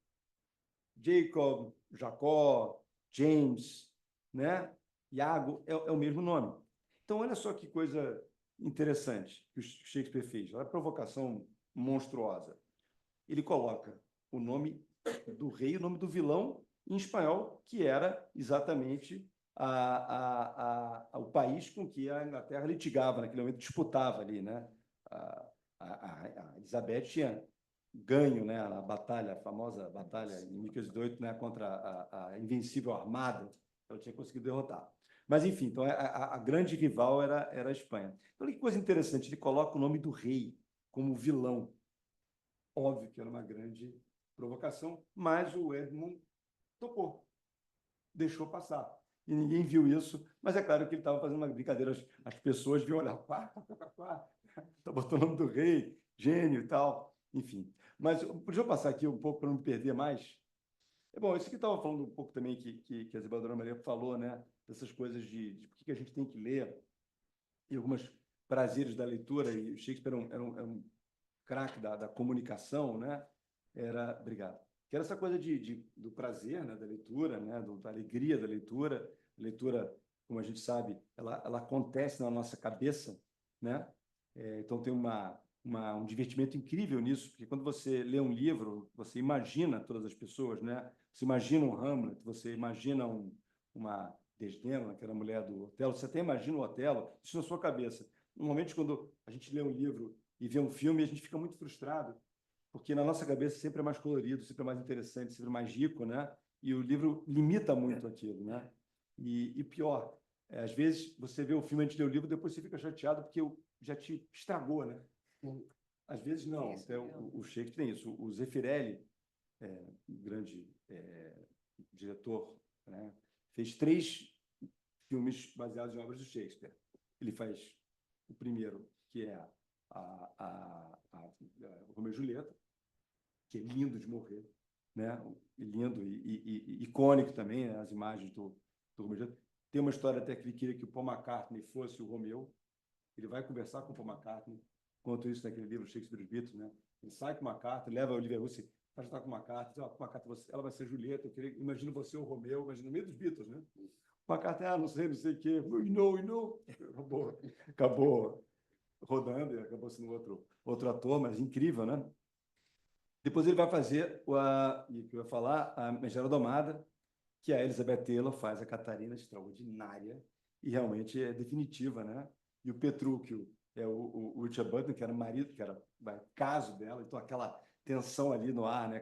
Jacob, Jacó, James, né? Iago é o mesmo nome. Então, olha só que coisa interessante que o Shakespeare fez. Olha a provocação monstruosa. Ele coloca o nome do rei, o nome do vilão em espanhol, que era exatamente o país com que a Inglaterra litigava naquele momento, disputava ali, né? A Elizabeth tinha ganho, né, a batalha, a famosa batalha em 1508, né, contra a invencível armada, ela tinha conseguido derrotar. Mas, enfim, então a grande rival era a Espanha. Então, que coisa interessante, ele coloca o nome do rei como vilão. Óbvio que era uma grande provocação, mas o Edmund topou, deixou passar. E ninguém viu isso, mas é claro que ele estava fazendo uma brincadeira, as pessoas viam olhar, está botando o nome do rei, gênio e tal, enfim. Mas deixa eu passar aqui um pouco para não me perder mais. Bom, isso que eu estava falando um pouco também, que a Isadora Maria falou, né? Dessas coisas de por que a gente tem que ler, e alguns prazeres da leitura, e o Shakespeare era um craque da comunicação, né? Obrigado. Que era essa coisa do prazer, né? Da leitura, né? Da alegria da leitura. A leitura, como a gente sabe, ela acontece na nossa cabeça, né? Então tem um divertimento incrível nisso, porque quando você lê um livro, você imagina todas as pessoas, né? Você imagina um Hamlet, você imagina uma Desdemona, que era a mulher do Otelo, você até imagina o Otelo, isso na sua cabeça. Normalmente, quando a gente lê um livro e vê um filme, a gente fica muito frustrado, porque na nossa cabeça sempre é mais colorido, sempre é mais interessante, sempre é mais rico, né? E o livro limita muito aquilo, né? E pior, às vezes você vê o filme antes de ler o livro, depois você fica chateado porque já te estragou, né? Às vezes não. Até o Shakespeare tem isso. O Zeffirelli, um grande diretor, né? Fez 3 filmes baseados em obras do Shakespeare. Ele faz o primeiro, que é Romeu e Julieta, que é lindo de morrer, né? Lindo e icônico também, né? As imagens do Romeu e Julieta. Tem uma história até que ele queria que o Paul McCartney fosse o Romeu. Ele vai conversar com o Paul McCartney, conta isso naquele livro Shakespeare dos Beatles, né? Ele sai com o McCartney, leva a Olivia Hussey para jantar com o McCartney, ela vai ser Julieta, imagino você o Romeu, imagino no meio dos Beatles, né? O McCartney, não sei o quê, you know. Acabou rodando e acabou sendo outro ator, mas incrível, né? Depois ele vai fazer, e que eu ia falar, a Megera Domada, que a Elizabeth Taylor faz a Catarina extraordinária e realmente é definitiva, né? E o Petrúquio é o Richard Burton, que era o marido, que era o caso dela, então aquela tensão ali no ar, né?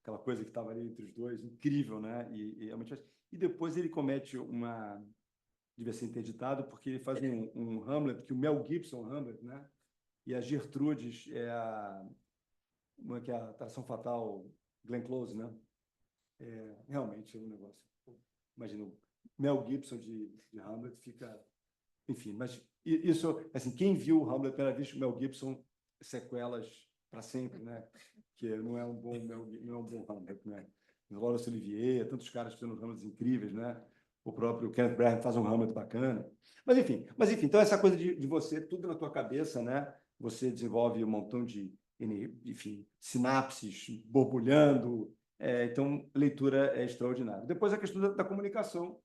Aquela coisa que estava ali entre os dois, incrível, né? E depois ele comete devia ser interditado, porque ele faz um Hamlet, que o Mel Gibson Hamlet, né? E a Gertrudes uma que é a Atração Fatal, Glenn Close, né? Realmente é um negócio. Imagina, o Mel Gibson de Hamlet fica... Enfim, mas isso, assim, quem viu o Hamlet pela vez, o Mel Gibson, sequelas para sempre, né? Que não é um bom Hamlet, né? Laurence Olivier, tantos caras fazendo Hamlets incríveis, né? O próprio Kenneth Branagh faz um Hamlet bacana. Mas enfim, então essa coisa de você, tudo na tua cabeça, né? Você desenvolve um montão de, enfim, sinapses borbulhando. Então, leitura é extraordinária. Depois a questão da comunicação,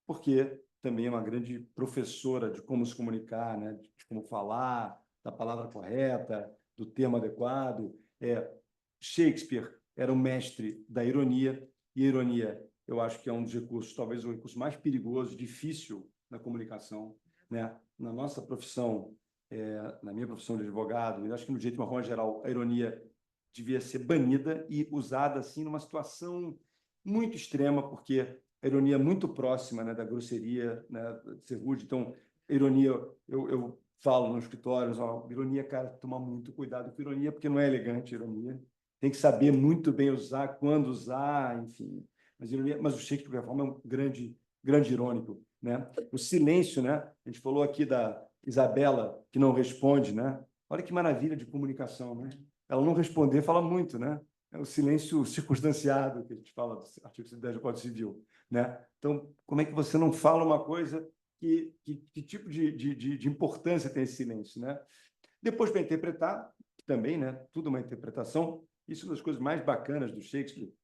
porque também é uma grande professora de como se comunicar, né? De como falar, da palavra correta, do termo adequado. Shakespeare era um mestre da ironia, e a ironia, eu acho que é um dos recursos, talvez o recurso mais perigoso, difícil na comunicação, né? Na nossa profissão, na minha profissão de advogado, eu acho que no direito de uma forma geral, a ironia devia ser banida e usada assim numa situação muito extrema, porque a ironia é muito próxima, né, da grosseria, né, de ser rude. Então, a ironia, eu falo no escritório, ironia, cara, toma muito cuidado com ironia, porque não é elegante ironia. Tem que saber muito bem usar, quando usar, enfim. Mas o Shakespeare, de qualquer forma, é um grande irônico, né? O silêncio, né? A gente falou aqui da Isabela, que não responde, né? Olha que maravilha de comunicação, né? Ela não responder fala muito, né? É o silêncio circunstanciado que a gente fala do artigo 110 do Código Civil, né? Então, como é que você não fala uma coisa que tipo de importância tem esse silêncio, né? Depois, para interpretar, também, né? Tudo uma interpretação. Isso é uma das coisas mais bacanas do Shakespeare.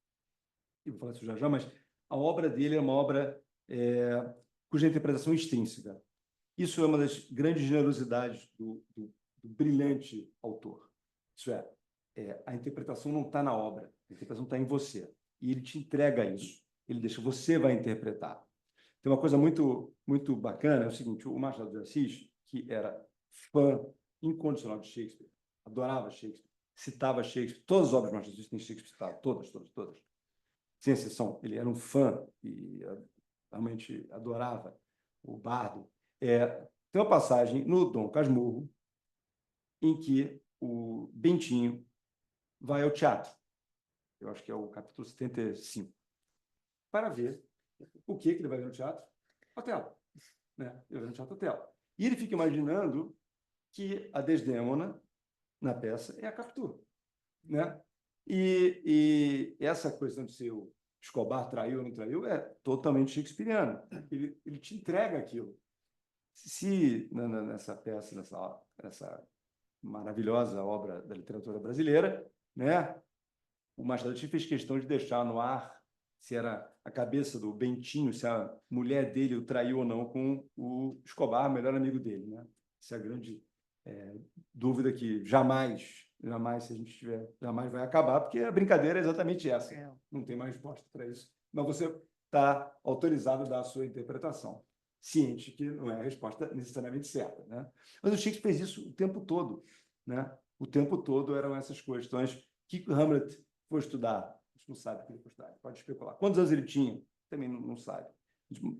Eu vou falar isso já já, mas a obra dele é uma obra cuja interpretação é extrínseca. Isso é uma das grandes generosidades do brilhante autor. Isso a interpretação não está na obra, a interpretação está em você. E ele te entrega isso. Ele deixa, você vai interpretar. Tem uma coisa muito, muito bacana, é o seguinte, o Machado de Assis, que era fã incondicional de Shakespeare, adorava Shakespeare, citava Shakespeare, todas as obras de Machado de Assis têm Shakespeare citado, todas. Sem exceção, ele era um fã e realmente adorava o bardo. Tem uma passagem no Dom Casmurro em que o Bentinho vai ao teatro, eu acho que é o capítulo 75, para ver o que ele vai ver no teatro? Otelo, né? Ele vai ver no teatro Otelo. E ele fica imaginando que a Desdémona, na peça, é a Capitu, né? E essa questão de se o Escobar traiu ou não traiu é totalmente shakespeariana. Ele te entrega aquilo. Se nessa peça, nessa maravilhosa obra da literatura brasileira, né, o Machado de Assis fez questão de deixar no ar se era a cabeça do Bentinho, se a mulher dele o traiu ou não com o Escobar, melhor amigo dele, né? Essa é a grande dúvida que jamais, se a gente tiver, jamais vai acabar, porque a brincadeira é exatamente essa. Não tem mais resposta para isso. Mas você está autorizado a dar a sua interpretação, ciente que não é a resposta necessariamente certa, né? Mas o Shakespeare fez isso o tempo todo, né? O tempo todo eram essas questões que Hamlet foi estudar. A gente não sabe o que ele foi estudar, pode especular. Quantos anos ele tinha? Também não sabe.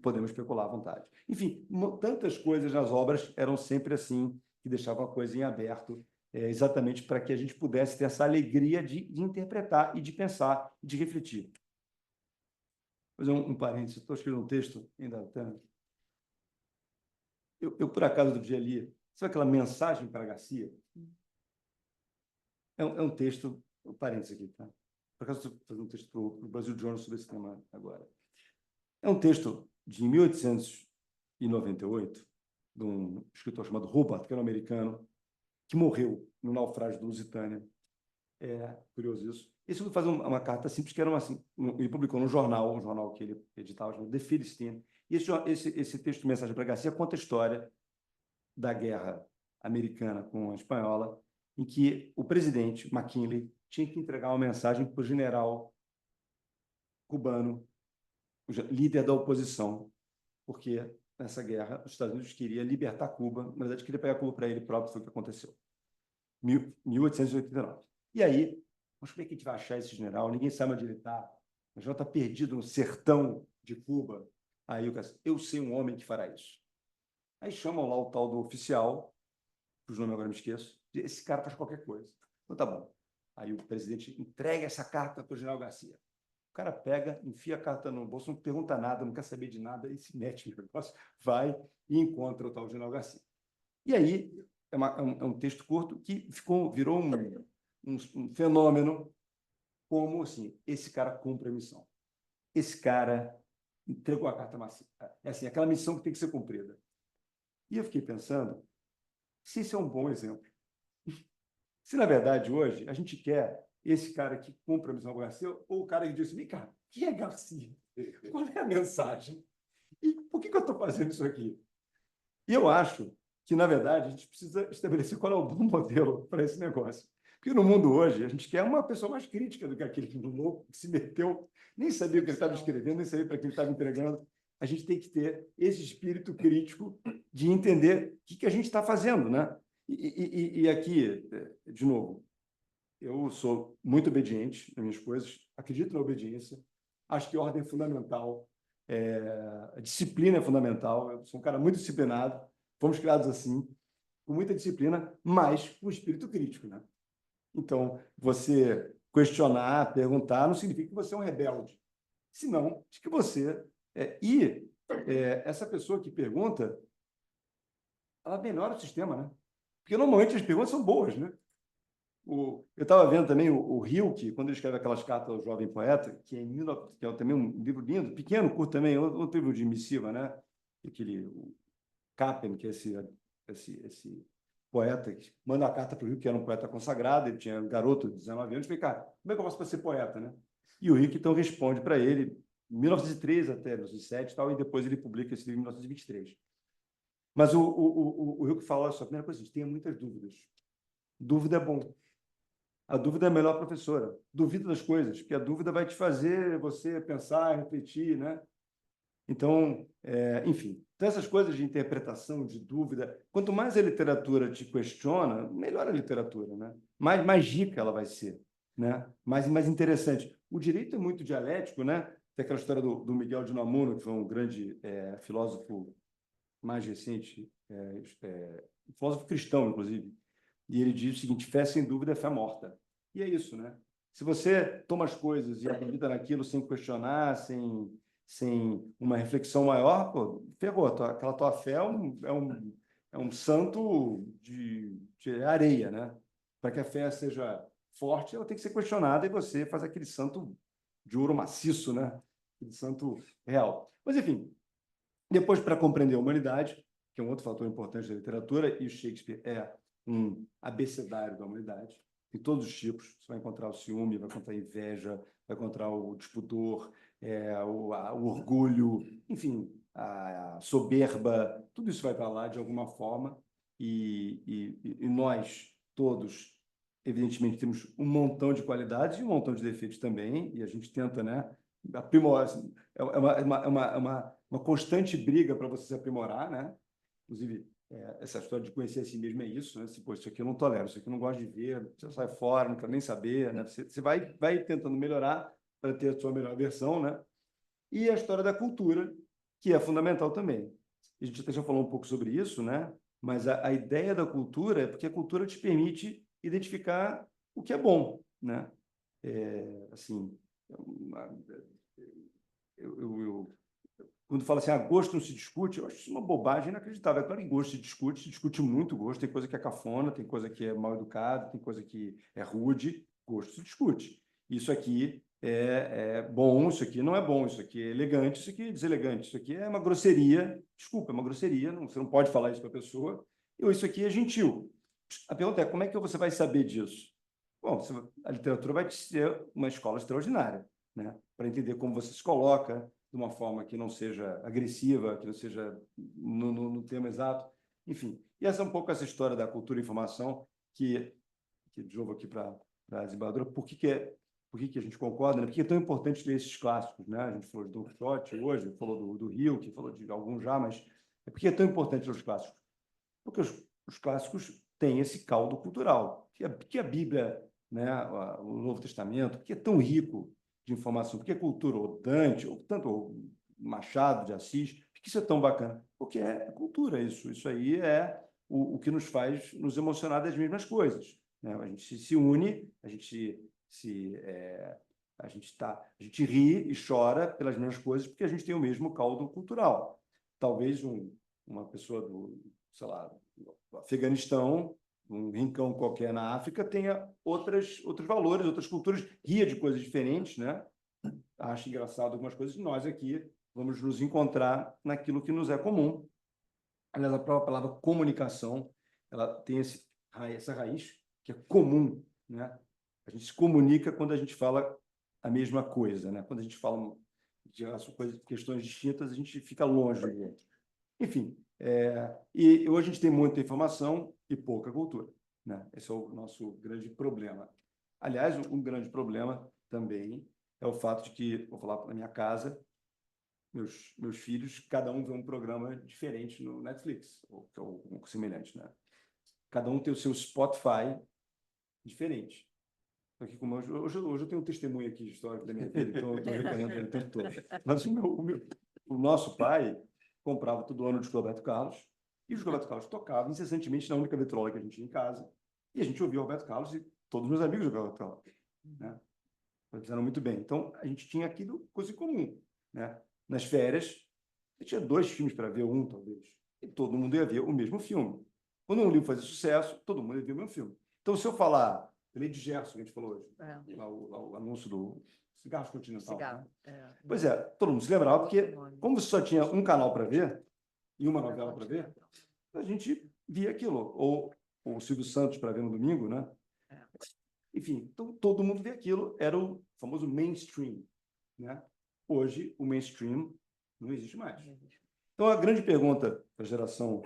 Podemos especular à vontade. Enfim, tantas coisas nas obras eram sempre assim, que deixavam a coisa em aberto, exatamente para que a gente pudesse ter essa alegria de interpretar e de pensar e de refletir. Vou fazer um parênteses, estou escrevendo um texto ainda. Eu, por acaso, do dia ali, sabe aquela mensagem para Garcia? É um texto, um parênteses aqui, tá? Por acaso, estou fazendo um texto para o Brasil Journal sobre esse tema agora. É um texto de 1898, de um escritor chamado Robert, que era um americano, que morreu no naufrágio do Lusitânia. É curioso isso. Esse eu vou fazer uma carta simples, que era assim, ele publicou no jornal, um jornal que ele editava, chamado The Philistine. E esse texto de Mensagem para Garcia conta a história da guerra americana com a espanhola, em que o presidente McKinley tinha que entregar uma mensagem para o general cubano, o líder da oposição, porque nessa guerra os Estados Unidos queria libertar Cuba, na verdade queria pegar Cuba para ele próprio, foi o que aconteceu. 1889. E aí, mas como é que a gente vai achar esse general? Ninguém sabe onde ele está. O general está perdido no sertão de Cuba. Aí o cara disse, eu sei um homem que fará isso. Aí chamam lá o tal do oficial, cujo nome agora me esqueço, esse cara faz qualquer coisa. Então tá bom. Aí o presidente entrega essa carta para o general Garcia. O cara pega, enfia a carta no bolso, não pergunta nada, não quer saber de nada, e se mete no negócio, vai e encontra o tal general Garcia. E aí, é um texto curto que virou um fenômeno, como assim, esse cara cumpre a missão. Esse cara entregou a carta macia. É assim, aquela missão que tem que ser cumprida. E eu fiquei pensando se isso é um bom exemplo. Se, na verdade, hoje, a gente quer esse cara que cumpre a missão do Garcia, ou o cara que diz assim, cara, quem é Garcia? Qual é a mensagem? E por que eu estou fazendo isso aqui? E eu acho que, na verdade, a gente precisa estabelecer qual é o bom modelo para esse negócio. Porque no mundo hoje, a gente quer uma pessoa mais crítica do que aquele louco que se meteu, nem sabia o que ele estava escrevendo, nem sabia para quem ele estava entregando. A gente tem que ter esse espírito crítico de entender o que a gente está fazendo, né? E aqui, de novo, eu sou muito obediente nas minhas coisas, acredito na obediência, acho que ordem é fundamental, a disciplina é fundamental, eu sou um cara muito disciplinado, fomos criados assim, com muita disciplina, mas com espírito crítico, né? Então, você questionar, perguntar, não significa que você é um rebelde. Senão, de que você... essa pessoa que pergunta, ela melhora o sistema, né? Porque normalmente as perguntas são boas, né? Eu estava vendo também o Rilke, quando ele escreve aquelas cartas ao jovem poeta, que, que é também um livro lindo, pequeno, curto também, outro livro de missiva, né? O Capen, que é esse poeta que manda a carta para o Rilke, que era um poeta consagrado, ele tinha um garoto de 19 anos, e falei, cara, como é que eu faço para ser poeta, né? E o Rilke, então, responde para ele, em 1913 até 1907 e tal, e depois ele publica esse livro em 1923. Mas o Rilke fala só, a primeira coisa, tenha muitas dúvidas. Dúvida é bom. A dúvida é a melhor professora. Duvida das coisas, porque a dúvida vai te fazer você pensar, refletir, né? Então, enfim, então essas coisas de interpretação, de dúvida, quanto mais a literatura te questiona, melhor a literatura, né? Mais rica ela vai ser, né? Mais interessante. O direito é muito dialético, né? Tem aquela história do Miguel de Unamuno, que foi um grande filósofo mais recente, filósofo cristão, inclusive, e ele diz o seguinte: fé sem dúvida é fé morta. E é isso, né? Se você toma as coisas e acredita naquilo sem questionar, sem uma reflexão maior, pô, ferrou. Aquela tua fé é um santo de areia, né? Para que a fé seja forte, ela tem que ser questionada e você faz aquele santo de ouro maciço, né? Aquele santo real. Mas, enfim, depois, para compreender a humanidade, que é um outro fator importante da literatura, e o Shakespeare é um abecedário da humanidade, em todos os tipos. Você vai encontrar o ciúme, vai encontrar a inveja, vai encontrar o disputor, o orgulho, enfim, a soberba, tudo isso vai estar lá de alguma forma, e nós todos, evidentemente, temos um montão de qualidades e um montão de defeitos também, e a gente tenta, né, aprimorar. Uma constante briga para você se aprimorar, né? Inclusive, essa história de conhecer a si mesmo é isso, né? Pô, isso aqui eu não tolero, isso aqui eu não gosto de ver, você sai fora, não quero nem saber, né? Você vai tentando melhorar para ter a sua melhor versão, né? E a história da cultura, que é fundamental também. A gente até já falou um pouco sobre isso, né? Mas a ideia da cultura é porque a cultura te permite identificar o que é bom, né? Assim, quando fala assim, gosto não se discute, eu acho isso uma bobagem inacreditável. É claro que gosto se discute muito gosto, tem coisa que é cafona, tem coisa que é mal educada, tem coisa que é rude, gosto se discute. Isso aqui é bom, isso aqui não é bom, isso aqui é elegante, isso aqui é deselegante, isso aqui é uma grosseria, desculpa, é uma grosseria, você não pode falar isso para a pessoa, ou isso aqui é gentil. A pergunta é, como é que você vai saber disso? Bom, a literatura vai ser uma escola extraordinária, né? Para entender como você se coloca, de uma forma que não seja agressiva, que não seja no tema exato, enfim. E essa é um pouco essa história da cultura e informação que de novo aqui para a desembargadora, por que a gente concorda, né? Por que é tão importante ler esses clássicos, né? A gente falou de Don Quixote hoje, falou do Rio, que falou de alguns já, mas por que é tão importante ler os clássicos? Porque os clássicos têm esse caldo cultural, que a Bíblia, né, o Novo Testamento, que é tão rico de informação, porque a cultura, o Dante, ou tanto o Machado de Assis, por que isso é tão bacana? Porque é cultura, isso aí é o que nos faz nos emocionar das mesmas coisas, né? A gente se une, a gente ri e chora pelas mesmas coisas porque a gente tem o mesmo caldo cultural. Talvez uma pessoa sei lá, do Afeganistão, um rincão qualquer na África, tenha outros valores, outras culturas, ria de coisas diferentes, né? Acho engraçado algumas coisas, e nós aqui vamos nos encontrar naquilo que nos é comum. Aliás, a própria palavra comunicação, ela tem essa raiz que é comum, né? A gente se comunica quando a gente fala a mesma coisa, né? Quando a gente fala de questões distintas, a gente fica longe do outro. Enfim, e hoje a gente tem muita informação e pouca cultura, né? Esse é o nosso grande problema. Aliás, um grande problema também é o fato de que, vou falar na minha casa, meus filhos, cada um vê um programa diferente no Netflix, ou semelhante, né? Cada um tem o seu Spotify diferente. Aqui como hoje eu tenho um testemunho aqui histórico da minha vida, então eu estou recorrendo ele o tempo todo. Mas o nosso pai comprava todo ano o disco do Roberto Carlos, e o disco do Roberto Carlos tocava incessantemente na única vitrola que a gente tinha em casa, e a gente ouvia o Roberto Carlos e todos os meus amigos ouviam o Roberto Carlos, né? Fizeram muito bem. Então, a gente tinha aquilo coisa em comum, né? Nas férias, eu tinha 2 filmes para ver, um talvez, e todo mundo ia ver o mesmo filme. Quando um livro fazia sucesso, todo mundo ia ver o meu filme. Então, se eu falar, Lady Gerson, que a gente falou hoje, lá o anúncio do Cigarros Continental. Cigarro. Né? Pois é, todo mundo se lembrava, porque como você só tinha um canal para ver e uma novela para ver, a gente via aquilo. Ou o Silvio Santos para ver no domingo, né? Enfim, então todo mundo via aquilo, era o famoso mainstream, né? Hoje, o mainstream não existe mais. Então, a grande pergunta para a geração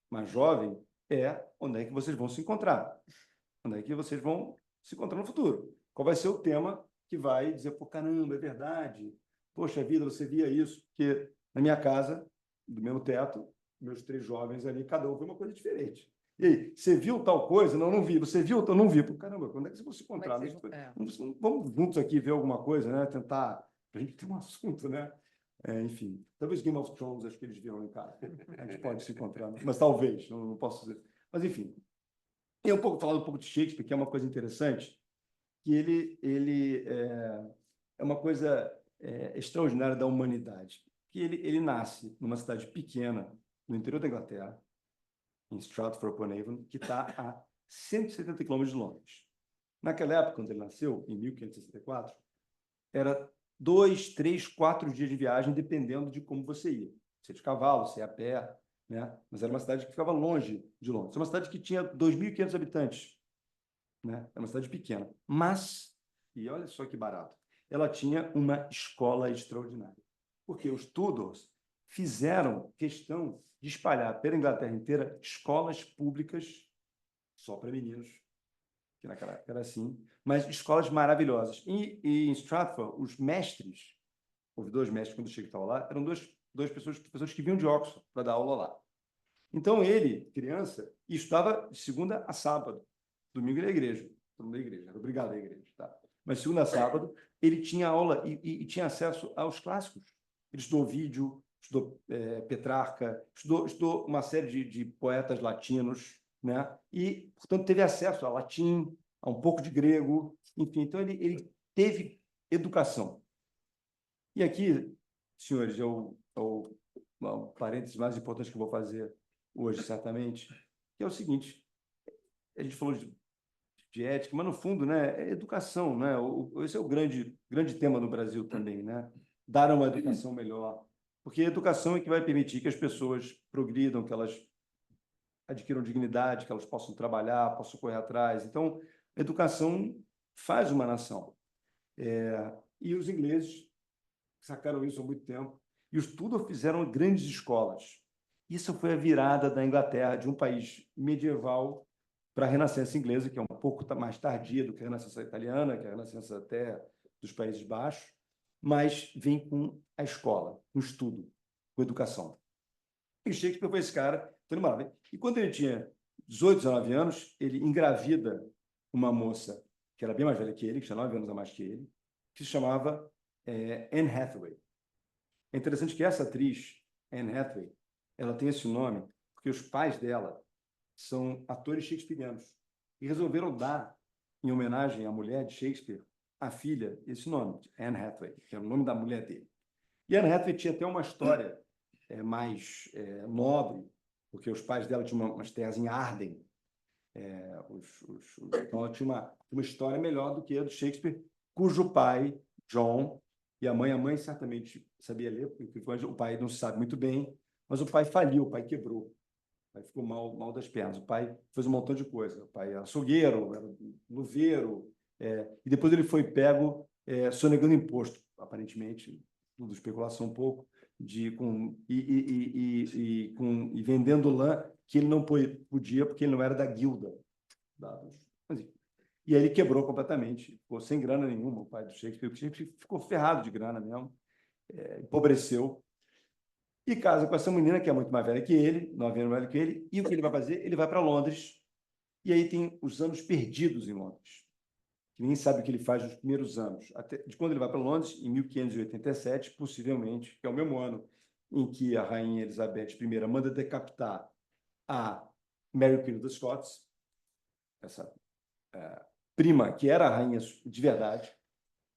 mais jovem é: onde é que vocês vão se encontrar? Onde é que vocês vão se encontrar no futuro? Qual vai ser o tema que vai dizer, pô, caramba, é verdade, poxa vida, você via isso? Porque na minha casa, do mesmo teto, meus 3 jovens ali, cada um vê uma coisa diferente. E aí, você viu tal coisa? Não, não vi. Você viu? Eu não vi. Pô, caramba, quando é que vocês vão se encontrar? Vamos juntos aqui ver alguma coisa, né? Tentar, a gente ter um assunto, né? Enfim, talvez Game of Thrones, acho que eles viram em casa. A gente pode se encontrar, mas talvez, não posso dizer. Mas, enfim, e falar um pouco de Shakespeare, que é uma coisa interessante, que ele é uma coisa extraordinária da humanidade. Que ele nasce numa cidade pequena, no interior da Inglaterra, em Stratford-upon-Avon, que está a 170 quilômetros de Londres. Naquela época, quando ele nasceu, em 1564, era 2, 3, 4 dias de viagem, dependendo de como você ia. Se é de cavalo, se é a pé, né? Mas era uma cidade que ficava longe de Londres. É uma cidade que tinha 2.500 habitantes, né? É uma cidade pequena. Mas, e olha só que barato, ela tinha uma escola extraordinária. Porque os Tudors fizeram questão de espalhar pela Inglaterra inteira escolas públicas só para meninos, que naquela época era assim, mas escolas maravilhosas. E em Stratford, os mestres, houve 2 mestres quando o Chico estava lá, eram duas professores que vinham de Oxford para dar aula lá. Então ele, criança, estudava de segunda a sábado, domingo ele ia à igreja, todo mundo ia à igreja, era obrigado à igreja, tá? Mas segunda a sábado ele tinha aula e tinha acesso aos clássicos. Ele estudou Ovídio, estudou Petrarca, estudou uma série de poetas latinos, né? E, portanto, teve acesso a latim, a um pouco de grego, enfim. Então, ele teve educação. E aqui, senhores, o parênteses mais importante que eu vou fazer hoje, certamente, que é o seguinte: a gente falou de ética, mas, no fundo, né, é educação, né? Esse é o grande tema no Brasil também, né? Dar uma educação melhor. Porque a educação é que vai permitir que as pessoas progridam, que elas adquiram dignidade, que elas possam trabalhar, possam correr atrás. Então, a educação faz uma nação. E os ingleses sacaram isso há muito tempo. E os Tudor fizeram grandes escolas. Isso foi a virada da Inglaterra, de um país medieval para a Renascença inglesa, que é um pouco mais tardia do que a Renascença italiana, que é a Renascença até dos Países Baixos, mas vem com a escola, com o estudo, com a educação. E Shakespeare foi esse cara, então ele morava. E quando ele tinha 18, 19 anos, ele engravida uma moça que era bem mais velha que ele, que tinha 9 anos a mais que ele, que se chamava Anne Hathaway. É interessante que essa atriz, Anne Hathaway, ela tem esse nome porque os pais dela são atores shakespearianos e resolveram dar, em homenagem à mulher de Shakespeare, à filha, esse nome, Anne Hathaway, que é o nome da mulher dele. E Anne Hathaway tinha até uma história mais nobre, porque os pais dela tinham umas terras em Arden. Então, ela tinha uma história melhor do que a do Shakespeare, cujo pai, John, e a mãe certamente sabia ler, porque o pai não se sabe muito bem, mas o pai faliu, o pai quebrou. O pai ficou mal das pernas. O pai fez um montão de coisa. O pai era açougueiro, era luveiro, e depois ele foi pego sonegando imposto, aparentemente, tudo especulação um pouco, e vendendo lã que ele não podia, porque ele não era da guilda. E aí ele quebrou completamente, ficou sem grana nenhuma, o pai do Shakespeare. O Shakespeare ficou ferrado de grana mesmo, empobreceu. E casa com essa menina, que é muito mais velha que ele, 9 anos mais velha que ele, e o que ele vai fazer? Ele vai para Londres, e aí tem os anos perdidos em Londres, que ninguém sabe o que ele faz nos primeiros anos. De quando ele vai para Londres, em 1587, possivelmente, que é o mesmo ano em que a rainha Elizabeth I manda decapitar a Mary Queen of the Scots, essa prima, que era a rainha de verdade.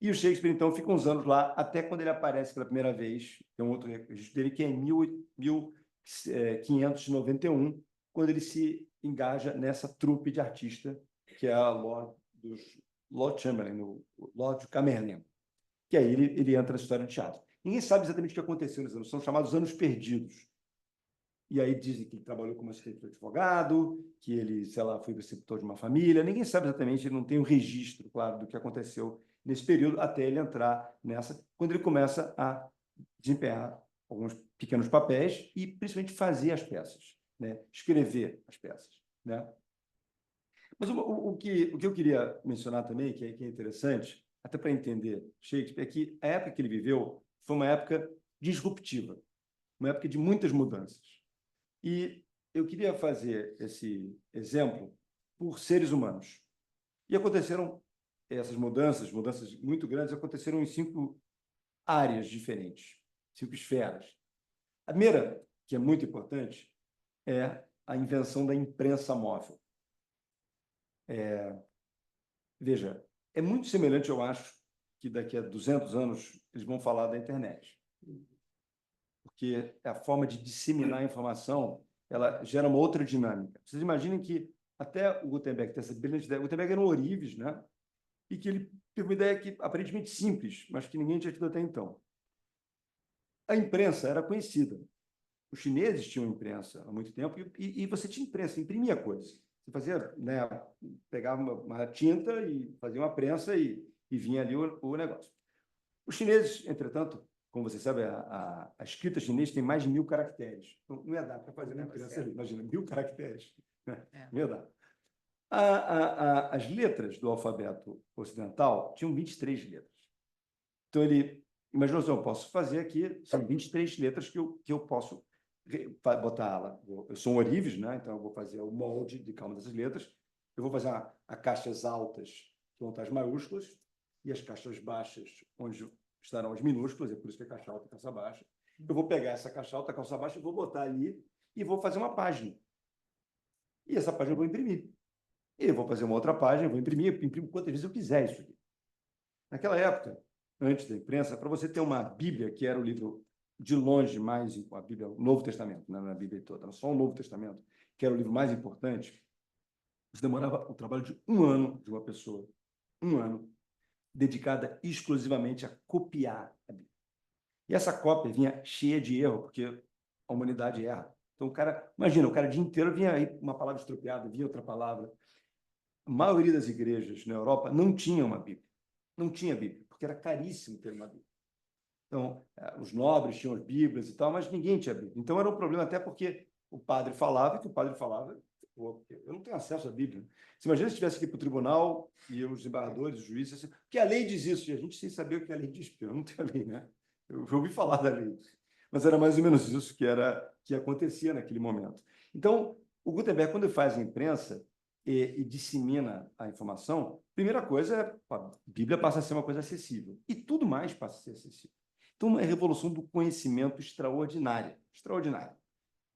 E o Shakespeare, então, fica uns anos lá, até quando ele aparece pela primeira vez. Tem um outro registro dele, que é em 1591, quando ele se engaja nessa trupe de artista, que é a Lord Chamberlain, o Lord Camerlin, que aí ele entra na história do teatro. Ninguém sabe exatamente o que aconteceu nesses anos, são chamados anos perdidos. E aí dizem que ele trabalhou como assistente de advogado, que ele, sei lá, foi preceptor de uma família. Ninguém sabe exatamente, ele não tem um registro, claro, do que aconteceu nesse período, até ele entrar nessa, quando ele começa a desempenhar alguns pequenos papéis e, principalmente, fazer as peças, né? Escrever as peças, né? Mas o que eu queria mencionar também, que é interessante, até para entender Shakespeare, é que a época que ele viveu foi uma época disruptiva, uma época de muitas mudanças. E eu queria fazer esse exemplo por seres humanos. E aconteceram essas mudanças muito grandes, aconteceram em 5 áreas diferentes, 5 esferas. A primeira, que é muito importante, é a invenção da imprensa móvel. Veja, é muito semelhante, eu acho, que daqui a 200 anos eles vão falar da internet. Porque a forma de disseminar a informação, ela gera uma outra dinâmica. Vocês imaginem que até o Gutenberg tem essa brilhante ideia. O Gutenberg era um ourives, né? E que ele teve uma ideia que, aparentemente simples, mas que ninguém tinha tido até então. A imprensa era conhecida. Os chineses tinham imprensa há muito tempo e você tinha imprensa, imprimia coisas. Você fazia, né, pegava uma tinta e fazia uma prensa e vinha ali o negócio. Os chineses, entretanto, como você sabe, a escrita chinesa tem mais de 1000 caracteres. Então, não ia dar para fazer uma imprensa ali, imagina, 1000 caracteres. Né? Não ia dar. As letras do alfabeto ocidental tinham 23 letras. Então, ele imaginou assim, eu posso fazer aqui, são 23 letras que eu posso botar lá. Eu sou um ourives, né? Então eu vou fazer o molde de cada uma dessas letras. Eu vou fazer as caixas altas, que vão estar as maiúsculas, e as caixas baixas, onde estarão as minúsculas, é por isso que é caixa alta e caixa baixa. Eu vou pegar essa caixa alta, caixa baixa, e vou botar ali e vou fazer uma página. E essa página eu vou imprimir. E eu vou fazer uma outra página, eu vou imprimir, eu imprimo quantas vezes eu quiser isso aqui. Naquela época, antes da imprensa, para você ter uma Bíblia, que era o livro de longe mais, a Bíblia, o Novo Testamento, não era a Bíblia toda, era só o Novo Testamento, que era o livro mais importante, você demorava o trabalho de 1 ano de uma pessoa, 1 ano, dedicada exclusivamente a copiar a Bíblia. E essa cópia vinha cheia de erro, porque a humanidade erra. Então, o cara, imagina, o cara o dia inteiro vinha aí uma palavra estropiada, vinha outra palavra. A maioria das igrejas na Europa não tinha uma Bíblia. Não tinha Bíblia, porque era caríssimo ter uma Bíblia. Então, os nobres tinham as Bíblias e tal, mas ninguém tinha Bíblia. Então, era um problema até porque o padre falava, eu não tenho acesso à Bíblia. Você imagina se estivesse aqui para o tribunal e os desembargadores, os juízes, assim, porque a lei diz isso, e a gente sem saber o que a lei diz, porque eu não tenho a lei, né? Eu ouvi falar da lei. Mas era mais ou menos isso que acontecia naquele momento. Então, o Gutenberg, quando ele faz a imprensa e dissemina a informação, primeira coisa é a Bíblia passa a ser uma coisa acessível. E tudo mais passa a ser acessível. Então, uma revolução do conhecimento extraordinária, extraordinária,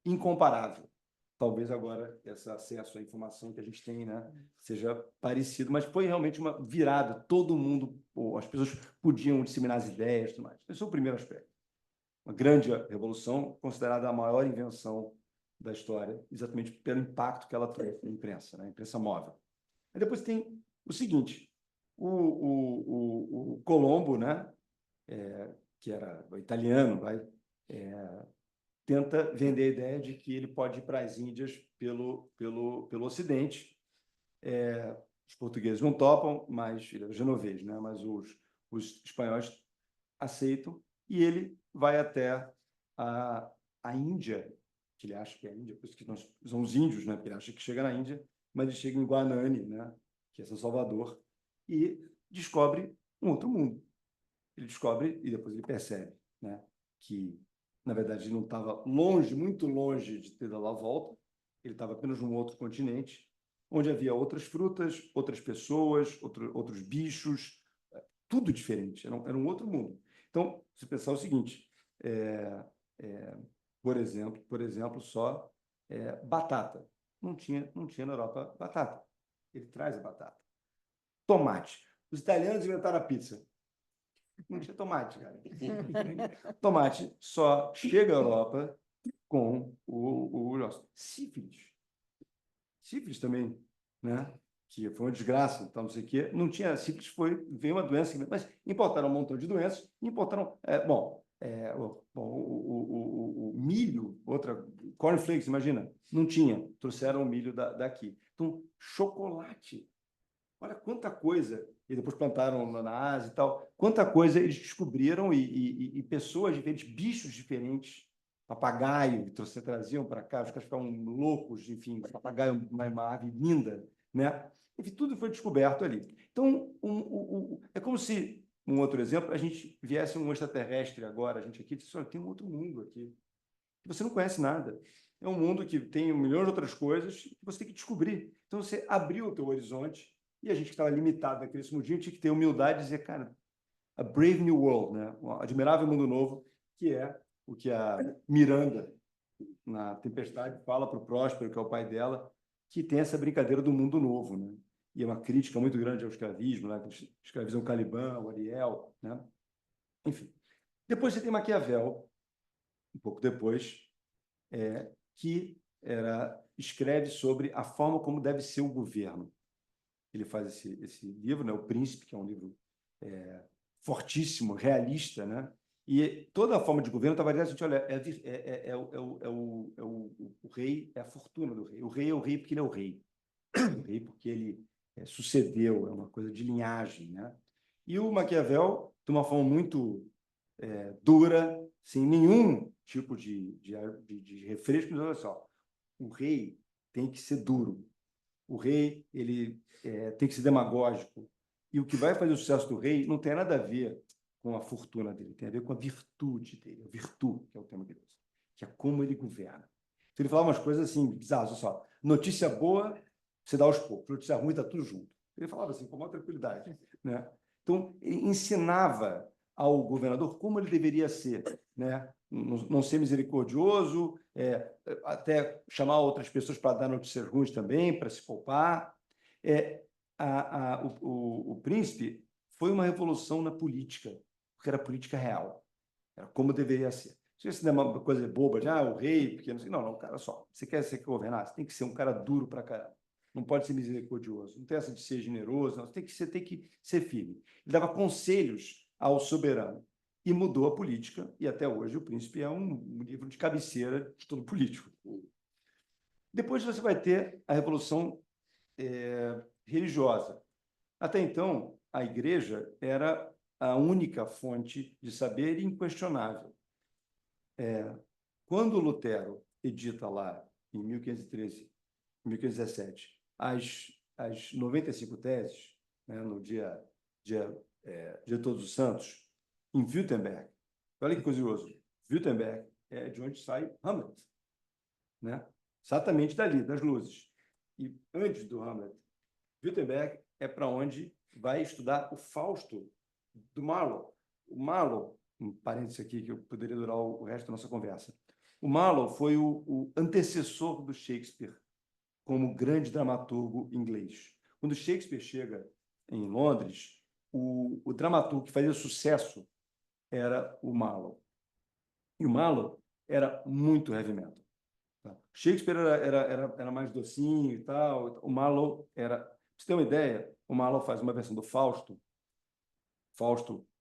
incomparável. Talvez agora esse acesso à informação que a gente tem, né, seja parecido, mas foi realmente uma virada. Todo mundo, as pessoas podiam disseminar as ideias e tudo mais. Esse é o primeiro aspecto. Uma grande revolução, considerada a maior invenção da história, exatamente pelo impacto que ela trouxe na imprensa, né, a imprensa móvel. Aí depois tem o seguinte, o Colombo, né, que era italiano, tenta vender a ideia de que ele pode ir para as Índias pelo Ocidente. Os portugueses não topam, mas ele é genovês, né? Mas os espanhóis aceitam, e ele vai até a Índia, que ele acha que é a Índia, por isso que nós são os índios, né? Porque ele acha que chega na Índia, mas ele chega em Guanane, né? Que é São Salvador, e descobre um outro mundo. Ele descobre e depois ele percebe, né, que, na verdade, ele não estava longe, muito longe de ter dado a volta, ele estava apenas num outro continente, onde havia outras frutas, outras pessoas, outros bichos, tudo diferente, era um outro mundo. Então, se pensar o seguinte, por exemplo, só batata. Não tinha na Europa batata. Ele traz a batata. Tomate. Os italianos inventaram a pizza. Não tinha tomate, cara. Tomate só chega à Europa com o sífilis. sífilis também, né? Que foi uma desgraça, então não sei o quê. Não tinha sífilis, veio uma doença, mas importaram um montão de doenças, importaram, o milho, cornflakes, imagina, não tinha, trouxeram o milho daqui. Então, chocolate, olha quanta coisa, e depois plantaram na Ásia e tal, quanta coisa eles descobriram e pessoas diferentes, bichos diferentes, papagaio, traziam para cá, os caras ficavam loucos, enfim, papagaio, uma ave linda, né? Enfim, tudo foi descoberto ali. Então, é como se, um outro exemplo, a gente viesse um extraterrestre agora, a gente aqui, disse, olha, tem um outro mundo aqui, que você não conhece nada. É um mundo que tem milhões de outras coisas que você tem que descobrir. Então, você abriu o teu horizonte e a gente que estava limitado naquele mundinho tinha que ter humildade e dizer, cara, a brave new world, né? Um admirável mundo novo, que é o que a Miranda, na Tempestade, fala para o Próspero, que é o pai dela, que tem essa brincadeira do mundo novo, né? E é uma crítica muito grande ao escravismo, né? Escravizam Caliban, o Ariel, né? Enfim. Depois você tem Maquiavel, um pouco depois, que escreve sobre a forma como deve ser o governo. Ele faz esse livro, né? O Príncipe, que é um livro fortíssimo, realista, né? E toda a forma de governo estava dizendo assim, olha, o rei é a fortuna do rei. O rei é o rei porque ele é o rei. O rei porque ele sucedeu, é uma coisa de linhagem, né? E o Maquiavel, de uma forma muito dura, sem nenhum tipo de refresco, mas olha só, o rei tem que ser duro. O rei ele tem que ser demagógico. E o que vai fazer o sucesso do rei não tem nada a ver com a fortuna dele, tem a ver com a virtude dele, a virtude, que é o tema que ele usa, que é como ele governa. Então ele falava umas coisas assim, bizarras, olha só, notícia boa, você dá aos poucos, notícia ruim, está tudo junto. Ele falava assim, com maior tranquilidade, né? Então, ele ensinava ao governador como ele deveria ser, né? Não ser misericordioso, até chamar outras pessoas para dar notícias ruins também, para se poupar. O príncipe foi uma revolução na política, porque era política real, era como deveria ser. Se isso não é uma coisa boba, de o rei, porque não, cara, só, você quer ser governar, você tem que ser um cara duro para caramba, não pode ser misericordioso, não tem essa de ser generoso, não, você tem que ser firme. Ele dava conselhos ao soberano e mudou a política, e até hoje o príncipe é um livro de cabeceira de todo político. Depois você vai ter a Revolução religiosa. Até então, a igreja era a única fonte de saber inquestionável. Quando Lutero edita lá, em 1513, 1517, as 95 teses, né, no dia de Todos os Santos, em Wittenberg, olha que curioso, Wittenberg é de onde sai Hamlet, né? Exatamente dali, das luzes. E antes do Hamlet, Wittenberg é para onde vai estudar o Fausto do Marlowe. O Marlowe, um parênteses aqui que eu poderia durar o resto da nossa conversa. O Marlowe foi o antecessor do Shakespeare como grande dramaturgo inglês. Quando Shakespeare chega em Londres, o dramaturgo que fazia sucesso era o Marlowe. E o Marlowe era muito heavy metal. Shakespeare era mais docinho e tal. O Marlowe era... Pra você ter uma ideia, o Marlowe faz uma versão do Fausto,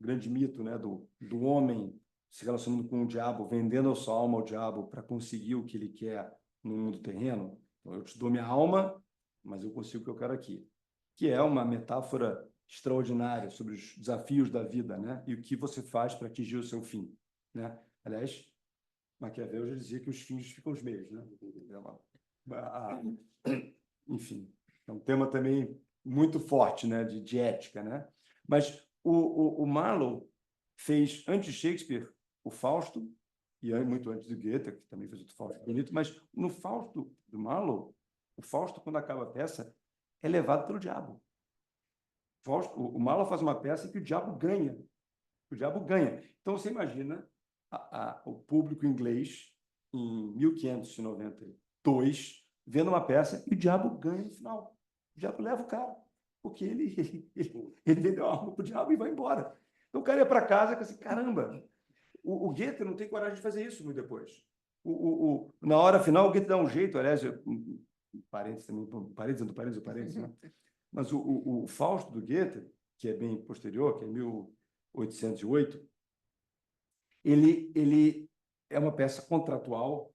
grande mito, né, do homem se relacionando com o diabo, vendendo a sua alma ao diabo para conseguir o que ele quer no mundo terreno. Então, eu te dou minha alma, mas eu consigo o que eu quero aqui. Que é uma metáfora extraordinária sobre os desafios da vida, né, e o que você faz para atingir o seu fim, né? Aliás, Maquiavel já dizia que os fins ficam os meios, né? Enfim, é um tema também muito forte, né, de ética, né? Mas o Marlowe fez, antes de Shakespeare, o Fausto, e muito antes do Goethe, que também fez outro Fausto bonito, mas no Fausto do Marlowe, o Fausto, quando acaba a peça, é levado pelo diabo. O Marlowe faz uma peça que o diabo ganha. O diabo ganha. Então, você imagina o público inglês, em 1592, vendo uma peça e o diabo ganha no final. O diabo leva o cara, porque ele vendeu a alma para o diabo e vai embora. Então, o cara ia para casa com assim, caramba, o Goethe não tem coragem de fazer isso muito depois. Na hora final, o Goethe dá um jeito, aliás, um parênteses também, parênteses, do parênteses, parênteses, né? Mas o Fausto do Goethe, que é bem posterior, que é 1808, ele é uma peça contratual,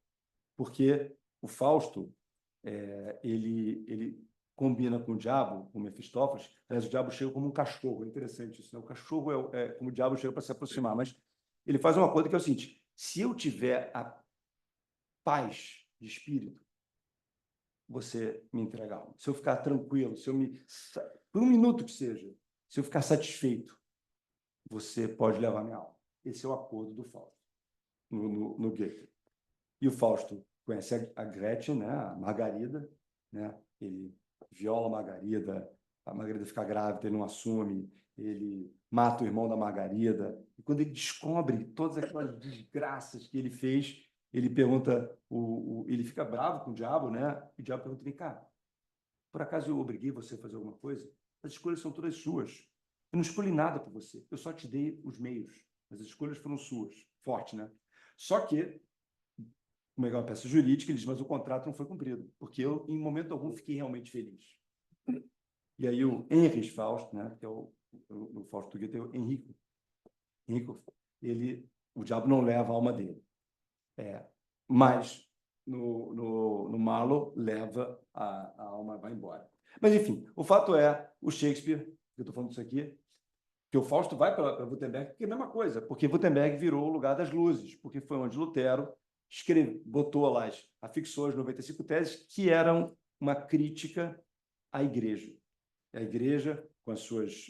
porque o Fausto ele combina com o diabo, com Mefistófeles. Aliás, o diabo chega como um cachorro, é interessante isso, né? O cachorro é como o diabo chega para se aproximar, mas ele faz uma coisa que é o seguinte: se eu tiver a paz de espírito, você me entrega a alma. Se eu ficar tranquilo, por um minuto que seja, se eu ficar satisfeito, você pode levar minha alma. Esse é o acordo do Fausto, no Goethe. E o Fausto conhece a Gretchen, né, a Margarida, né? Ele viola a Margarida fica grávida, ele não assume, ele mata o irmão da Margarida. E quando ele descobre todas aquelas desgraças que ele fez, ele pergunta, ele fica bravo com o diabo, né? E o diabo pergunta: vem cá, por acaso eu obriguei você a fazer alguma coisa? As escolhas são todas suas. Eu não escolhi nada por você, eu só te dei os meios, mas as escolhas foram suas. Forte, né? Só que, como é uma peça jurídica, ele diz: mas o contrato não foi cumprido, porque eu, em momento algum, fiquei realmente feliz. E aí o Henry Fausto, né, que é o Fausto do Goethe, é o Henrico, o diabo não leva a alma dele. Mas no Marlowe leva a alma, vai embora. Mas, enfim, o fato é, o Shakespeare, que eu estou falando disso aqui, que o Fausto vai para Wittenberg, porque é a mesma coisa, porque Wittenberg virou o lugar das luzes, porque foi onde Lutero botou lá, afixou as 95 teses, que eram uma crítica à Igreja. A Igreja, com as suas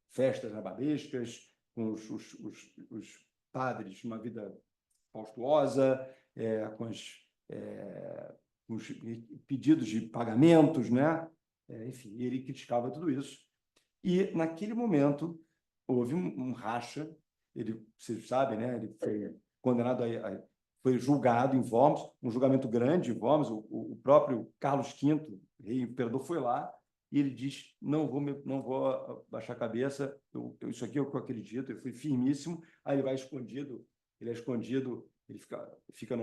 festas nababescas, com os padres, uma vida faustuosa, com os pedidos de pagamentos, né? Enfim, ele criticava tudo isso. E, naquele momento, houve um racha. Vocês sabem, né? Ele foi condenado foi julgado em Worms, um julgamento grande em Worms. O próprio Carlos V, rei imperador, foi lá e ele diz: não vou baixar a cabeça, isso aqui é o que eu acredito. Ele foi firmíssimo. Aí ele vai escondido, ele fica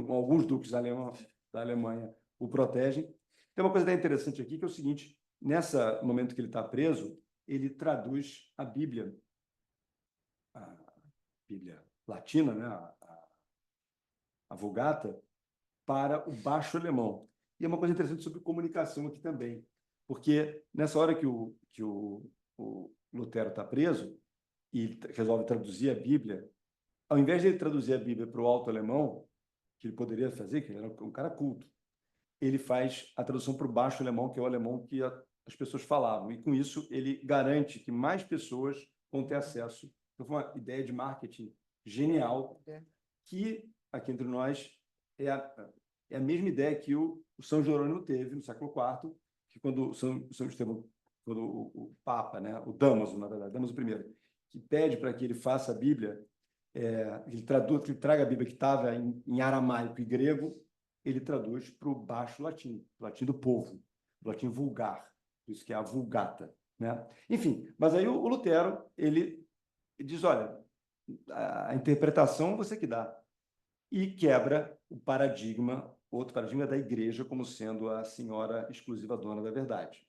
alguns duques da Alemanha o protegem. Tem uma coisa interessante aqui, que é o seguinte: nesse momento que ele está preso, ele traduz a Bíblia latina, né, a Vulgata, para o baixo alemão. E é uma coisa interessante sobre comunicação aqui também, porque nessa hora que o Lutero está preso e resolve traduzir a Bíblia, ao invés de ele traduzir a Bíblia para o alto alemão, que ele poderia fazer, que ele era um cara culto, ele faz a tradução para o baixo alemão, que é o alemão que as pessoas falavam. E, com isso, ele garante que mais pessoas vão ter acesso. Então, foi uma ideia de marketing genial, que, aqui entre nós, é a mesma ideia que o São Jerônimo teve no século IV, que quando São Estevão, quando o Papa, né, o Damaso, na verdade, Damaso I, que pede para que ele faça a Bíblia, ele traga a Bíblia que estava em aramaico e grego, ele traduz para o baixo latim, o latim do povo, o latim vulgar, isso que é a Vulgata, né? Enfim, mas aí o Lutero, ele diz: olha, a interpretação você que dá, e quebra o paradigma, outro paradigma da Igreja como sendo a senhora exclusiva dona da verdade.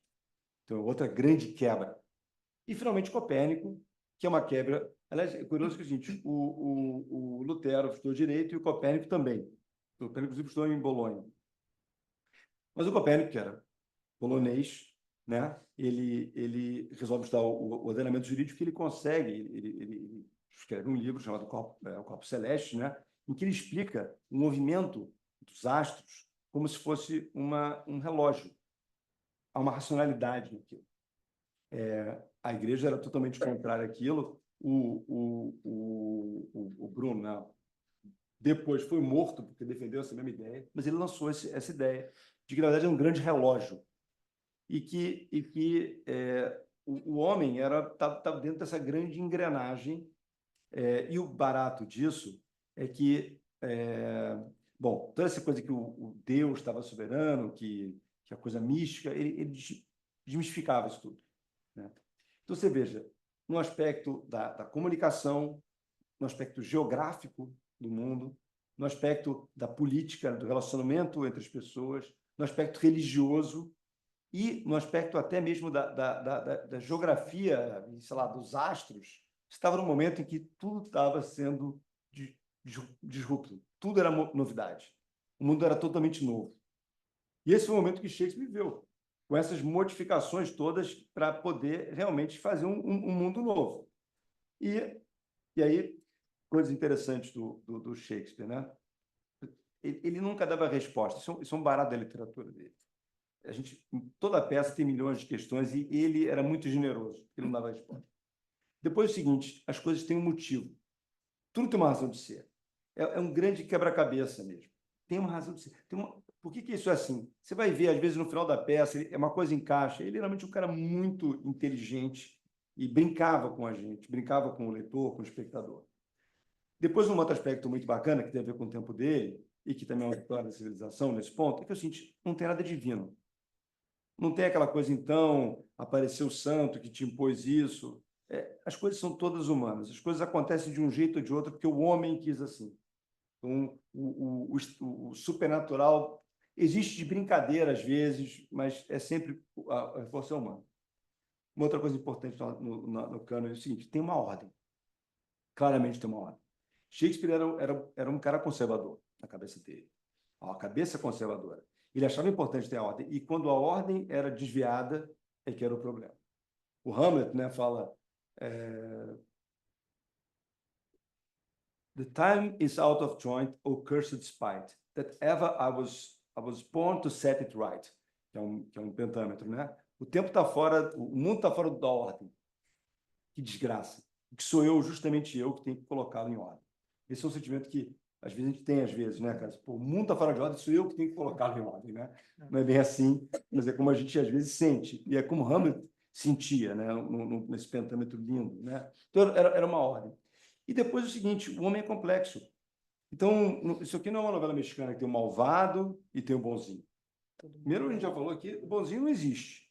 Então, outra grande quebra. E, finalmente, Copérnico, que é uma quebra. Aliás, é curioso que é o seguinte: o Lutero estudou direito e o Copérnico também. O Copérnico, inclusive, estudou em Bolonha. Mas o Copérnico, que era polonês, né, ele resolve estudar o ordenamento jurídico, que ele consegue. Ele escreve um livro chamado O Corpo Celeste, né, em que ele explica o movimento dos astros como se fosse um relógio. Há uma racionalidade naquilo. A Igreja era totalmente contrária àquilo. O Bruno, né, depois foi morto porque defendeu essa mesma ideia, mas ele lançou essa ideia de que, na verdade, é um grande relógio e que o homem estava dentro dessa grande engrenagem. E o barato disso é que, bom, toda essa coisa que o Deus estava soberano, que a coisa mística, ele desmistificava isso tudo, né? Então, você veja, no aspecto da comunicação, no aspecto geográfico do mundo, no aspecto da política, do relacionamento entre as pessoas, no aspecto religioso e no aspecto até mesmo da geografia, sei lá, dos astros. Estava num momento em que tudo estava sendo disrupto, tudo era novidade. O mundo era totalmente novo. E esse foi o momento que Shakespeare viveu, com essas modificações todas para poder realmente fazer um mundo novo. E aí, coisas interessantes do Shakespeare, né? Ele nunca dava resposta. Isso é um barato da literatura dele. Toda peça tem milhões de questões e ele era muito generoso. Ele não dava resposta. Depois é o seguinte, as coisas têm um motivo. Tudo tem uma razão de ser. É um grande quebra-cabeça mesmo. Tem uma razão de ser. Por que isso é assim? Você vai ver, às vezes, no final da peça, uma coisa encaixa. Ele era realmente um cara muito inteligente e brincava com a gente, brincava com o leitor, com o espectador. Depois, um outro aspecto muito bacana, que tem a ver com o tempo dele, e que também é uma história da civilização nesse ponto, é que é o seguinte, não tem nada divino. Não tem aquela coisa, então, apareceu o santo que te impôs isso. As coisas são todas humanas. As coisas acontecem de um jeito ou de outro porque o homem quis assim. Então, o supernatural existe de brincadeira às vezes, mas é sempre a força humana. Uma outra coisa importante no cânone é o seguinte, tem uma ordem. Claramente tem uma ordem. Shakespeare era um cara conservador na cabeça dele. A cabeça conservadora. Ele achava importante ter a ordem. E quando a ordem era desviada, é que era o problema. O Hamlet, né, fala The time is out of joint, O cursed spite, that ever I was born to set it right, que é um pentâmetro, né? O tempo está fora, o mundo está fora da ordem. Que desgraça. Que sou eu, justamente eu, que tenho que colocá-lo em ordem. Esse é um sentimento que às vezes a gente tem, né, cara? Pô, o mundo está fora de ordem, sou eu que tenho que colocá-lo em ordem, né? Não é bem assim, mas é como a gente às vezes sente. E é como Hamlet sentia, né? Nesse pentâmetro lindo, né? Então era uma ordem. E depois o seguinte, o homem é complexo. Então, isso aqui não é uma novela mexicana que tem o malvado e tem o bonzinho. Primeiro, a gente já falou aqui, o bonzinho não existe.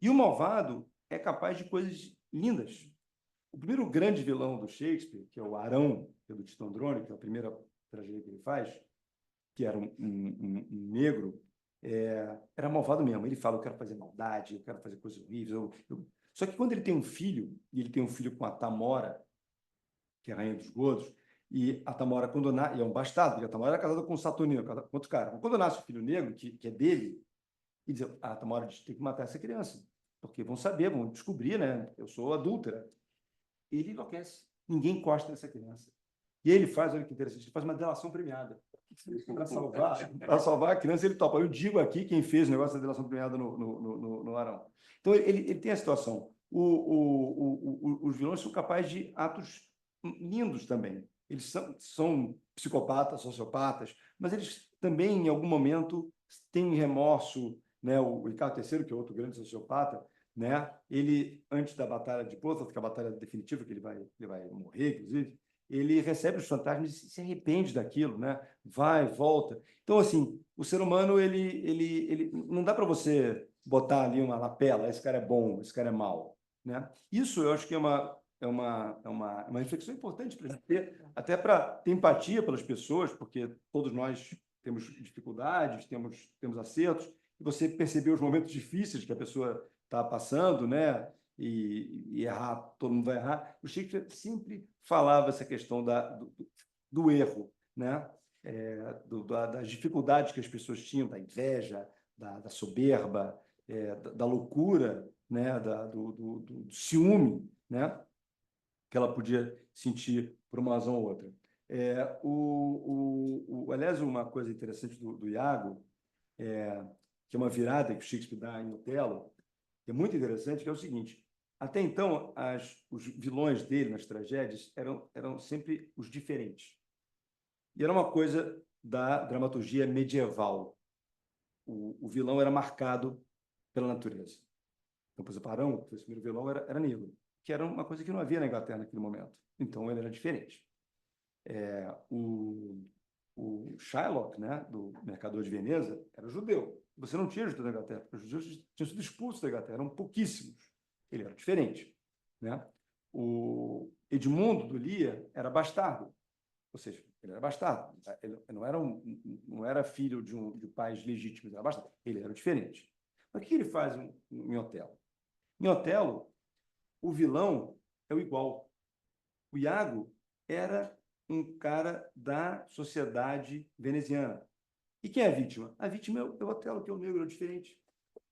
E o malvado é capaz de coisas lindas. O primeiro grande vilão do Shakespeare, que é o Arão, pelo Tito Andrônico, que é a primeira tragédia que ele faz, que era um negro, era malvado mesmo. Ele fala, eu quero fazer maldade, eu quero fazer coisas horríveis. Só que quando ele tem um filho, e ele tem um filho com a Tamora, que é a rainha dos godos, e a Tamora, quando nasce, e é um bastardo, porque a Tamora era casada com o Saturnino, com outro cara. Quando nasce o filho negro, que é dele, e diz, a Tamora diz, tem que matar essa criança, porque vão saber, vão descobrir, né? Eu sou adúltera. Ele enlouquece. Ninguém encosta nessa criança. E ele faz, olha que interessante, ele faz uma delação premiada. Para salvar a criança, ele topa. Eu digo aqui quem fez o negócio da delação premiada no Arão. Então, ele tem a situação. Os vilões são capazes de atos lindos também. Eles são psicopatas, sociopatas, mas eles também, em algum momento, têm remorso. Né? O Ricardo III, que é outro grande sociopata, né? Ele, antes da batalha de Portsmouth, que é a batalha definitiva, que ele vai morrer, inclusive, ele recebe os fantasmas e se arrepende daquilo, né? Vai, volta. Então, assim, o ser humano, ele não dá para você botar ali uma lapela, esse cara é bom, esse cara é mau, né? Isso eu acho que é uma reflexão importante para a gente ter, até para ter empatia pelas pessoas, porque todos nós temos dificuldades, temos acertos, e você perceber os momentos difíceis que a pessoa está passando, né? E errar, todo mundo vai errar. O Shakespeare sempre falava essa questão do erro, né? Das dificuldades que as pessoas tinham, da inveja, da soberba, da loucura, né? Do ciúme, né? Que ela podia sentir por uma razão ou outra. Aliás, uma coisa interessante do Iago, que é uma virada que o Shakespeare dá em Otelo, que é muito interessante, que é o seguinte: até então, os vilões dele nas tragédias eram sempre os diferentes. E era uma coisa da dramaturgia medieval. O vilão era marcado pela natureza. Então, por exemplo, Arão, que foi o primeiro vilão, era negro, que era uma coisa que não havia na Inglaterra naquele momento. Então, ele era diferente. O Shylock, né, do Mercador de Veneza, era judeu. Você não tinha judeu na Inglaterra, porque os judeus tinham sido expulsos da Inglaterra, eram pouquíssimos. Ele era diferente, né? O Edmundo do Lia era bastardo. ou seja, ele era bastardo, ele não era filho de pais legítimos, era bastardo, ele era diferente. Mas o que ele faz em Otelo? Em Otelo, o vilão é o igual. O Iago era um cara da sociedade veneziana. E quem é a vítima? A vítima é o Otelo, que é o negro, é o diferente.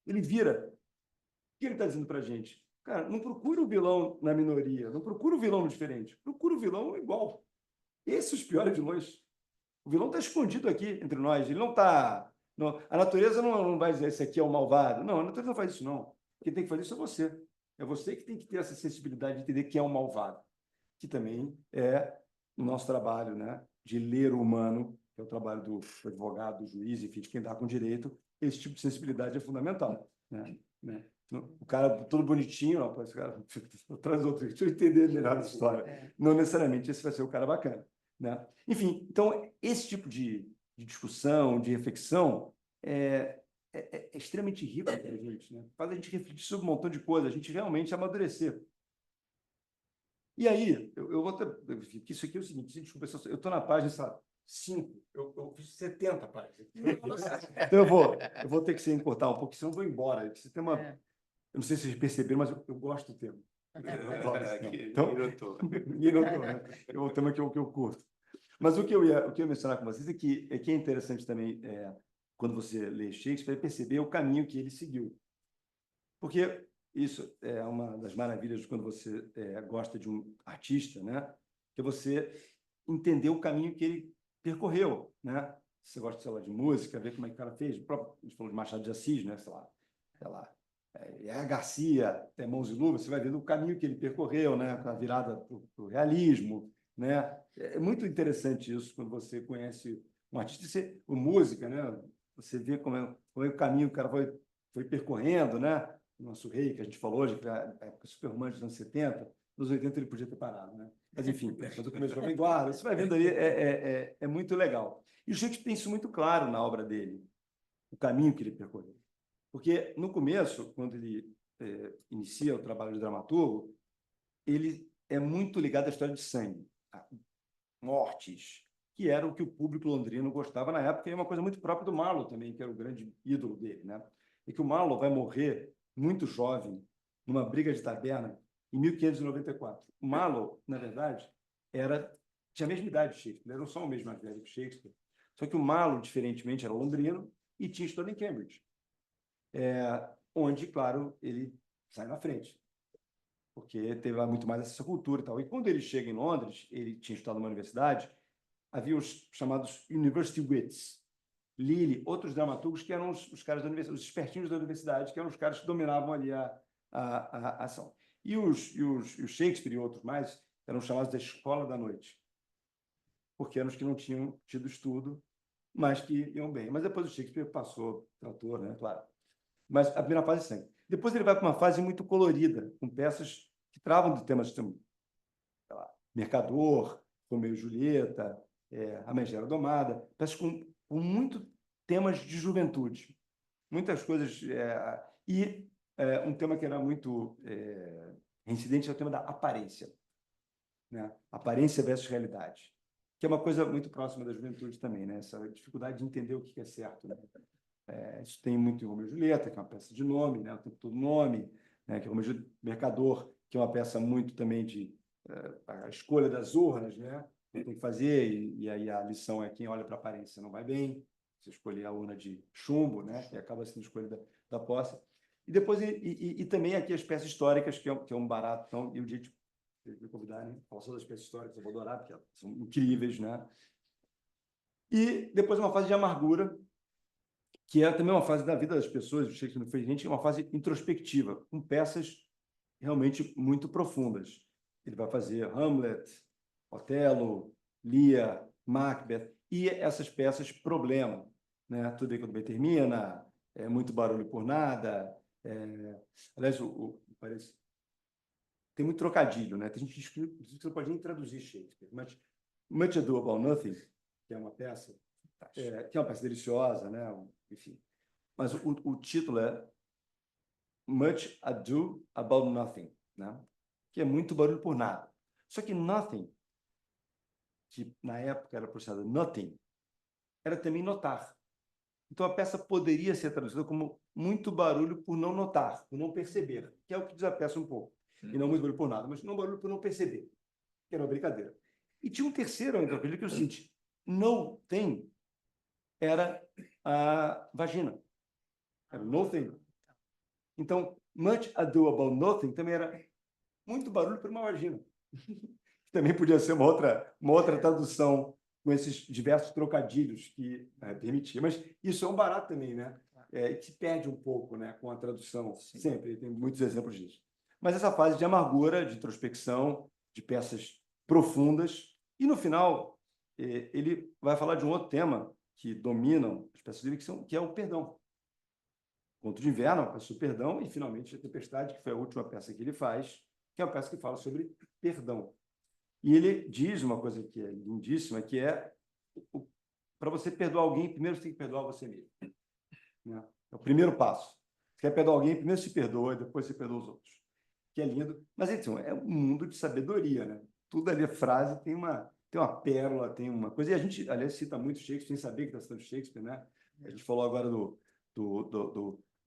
Ele vira. O que ele está dizendo para a gente? Cara, não procura o vilão na minoria, não procura o vilão no diferente, procura o vilão igual. Esses são os piores vilões. O vilão está escondido aqui entre nós. Ele não está. A natureza não vai dizer esse aqui é o malvado. Não, a natureza não faz isso, não. Quem tem que fazer isso é você. É você que tem que ter essa sensibilidade de entender quem é o malvado, que também é o nosso trabalho, né? De ler o humano, que é o trabalho do advogado, do juiz, enfim, de quem dá com direito. Esse tipo de sensibilidade é fundamental, né? O cara todo bonitinho, não, esse cara traz outro, deixa eu entender melhor essa história. Não necessariamente esse vai ser o cara bacana, né? Enfim, então, esse tipo de discussão, de reflexão, é extremamente rico para a gente, né? Faz a gente refletir sobre um montão de coisas, a gente realmente amadurecer. E aí, eu vou ter. Isso aqui é o seguinte, desculpa, eu estou na página, sabe, 5, eu fiz 70 páginas. Então eu vou ter que se encurtar um pouco, senão eu vou embora. Esse tema, eu não sei se vocês perceberam, mas eu gosto do tema. Então, né? É um tema que eu curto. Mas o que eu ia mencionar com vocês é que é interessante também, quando você lê Shakespeare, perceber o caminho que ele seguiu. Porque isso é uma das maravilhas quando você gosta de um artista, né? Que é você entender o caminho que ele percorreu, né? Se você gosta, sei lá, de música, ver como é que o cara fez. A gente falou de Machado de Assis, né? Sei lá, a Garcia, Mãos e Luvas, você vai vendo o caminho que ele percorreu, né? Com a virada para o realismo, né? É muito interessante isso quando você conhece um artista, o música, né? Você vê como é o caminho que o cara foi percorrendo, né? O nosso rei, que a gente falou hoje, que é a época super romântica dos anos 70, nos 80 ele podia ter parado, né? Mas, enfim, quando começou a vanguarda, você vai vendo aí, é muito legal. E o Shakespeare tem isso muito claro na obra dele, o caminho que ele percorreu. Porque, no começo, quando ele inicia o trabalho de dramaturgo, ele é muito ligado à história de sangue, mortes, que era o que o público londrino gostava na época, e é uma coisa muito própria do Marlowe também, que era o grande ídolo dele, né? E que o Marlowe vai morrer muito jovem, numa briga de taberna, em 1594. O Marlowe, na verdade, tinha a mesma idade de Shakespeare, eram só o mesmo mais velho que Shakespeare. Só que o Marlowe, diferentemente, era londrino e tinha estudado em Cambridge, onde, claro, ele sai na frente, porque teve lá muito mais essa cultura e tal. E quando ele chega em Londres, ele tinha estudado numa universidade, havia os chamados University Wits, Lilly, outros dramaturgos que eram os caras da universidade, os espertinhos da universidade, que eram os caras que dominavam ali a ação. E os Shakespeare e outros mais eram chamados da Escola da Noite, porque eram os que não tinham tido estudo, mas que iam bem. Mas depois o Shakespeare passou, trator, né? Claro. Mas a primeira fase sempre. Depois ele vai para uma fase muito colorida, com peças que travam de temas, sei lá, Mercador, Romeu e Julieta, A Megera Domada, peças com muito temas de juventude, muitas coisas. Um tema que era muito reincidente é o tema da aparência, né? Aparência versus realidade, que é uma coisa muito próxima da juventude também, né? Essa dificuldade de entender o que é certo, né? Isso tem muito em Romeu e Julieta, que é uma peça de nome, né? O tempo todo nome, né? Que é Romeu e Mercador, que é uma peça muito também de a escolha das urnas, né? Tem que fazer, e aí a lição é quem olha para a aparência não vai bem, você escolher a urna de chumbo, né? Que acaba sendo a escolha da posse. E depois, e também aqui as peças históricas, que é um barato, então, e o dia de me convidar, né? Falar sobre as peças históricas, eu vou adorar, porque elas são incríveis, né? E depois uma fase de amargura, que é também uma fase da vida das pessoas, o Shakespeare fez gente, é uma fase introspectiva, com peças realmente muito profundas. Ele vai fazer Hamlet, Otelo, Lear, Macbeth, e essas peças problema, né? Tudo bem quando bem termina, muito barulho por nada. Aliás, parece tem muito trocadilho, né? Tem gente que diz que você não pode nem traduzir Shakespeare, mas Much Ado About Nothing, que é uma peça, que é uma peça deliciosa, né? Enfim. Mas o título é Much Ado About Nothing, né? Que é muito barulho por nada. Só que nothing que na época era pronunciada nothing, era também notar. Então, a peça poderia ser traduzida como muito barulho por não notar, por não perceber, que é o que diz a peça um pouco. E não muito barulho por nada, mas não barulho por não perceber, que era uma brincadeira. E tinha um terceiro antropologia, que é o seguinte: no thing era a vagina. Era no thing. Então, much ado about nothing também era muito barulho por uma vagina. Também podia ser uma outra tradução com esses diversos trocadilhos que permitia. Mas isso é um barato também, né? Que perde um pouco, né, com a tradução. Sim. Sempre, tem muitos exemplos disso. Mas essa fase de amargura, de introspecção, de peças profundas. E, no final, ele vai falar de um outro tema que dominam as peças dele, que é o perdão. Conto de Inverno, a peça do perdão, e, finalmente, a Tempestade, que foi a última peça que ele faz, que é uma peça que fala sobre perdão. E ele diz uma coisa que é lindíssima, que é para você perdoar alguém, primeiro você tem que perdoar você mesmo. Né? É o primeiro passo. Você quer perdoar alguém, primeiro se perdoa, depois você perdoa os outros. Que é lindo. Mas, então, é um mundo de sabedoria, né? Tudo ali, a frase tem uma pérola, tem uma coisa. E a gente, aliás, cita muito Shakespeare, sem saber que está citando Shakespeare, né? A gente falou agora do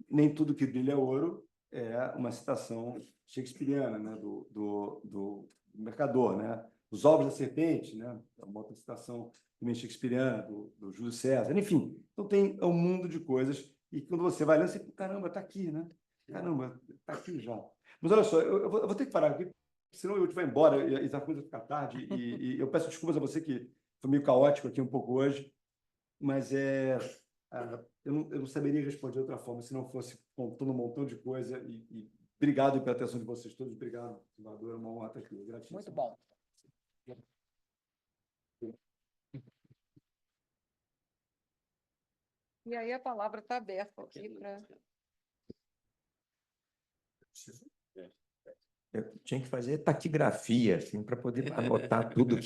nem tudo que brilha é ouro, é uma citação shakespeariana, né? do Mercador, né? Os ovos da serpente, né? É uma outra citação também shakespeariana, do Júlio César. Enfim, então tem um mundo de coisas e quando você vai lendo, você caramba, está aqui, né? Caramba, está aqui já. Mas olha só, eu vou ter que parar aqui, senão eu te vou embora e a coisa fica tarde. E eu peço desculpas a você que foi meio caótico aqui um pouco hoje, mas eu não saberia responder de outra forma se não fosse contando um montão de coisa. E obrigado pela atenção de vocês todos. Obrigado, Salvador. É uma honra estar aqui. Gratidão. Muito bom. E aí a palavra está aberta aqui para... Eu tinha que fazer taquigrafia, assim, para poder anotar tudo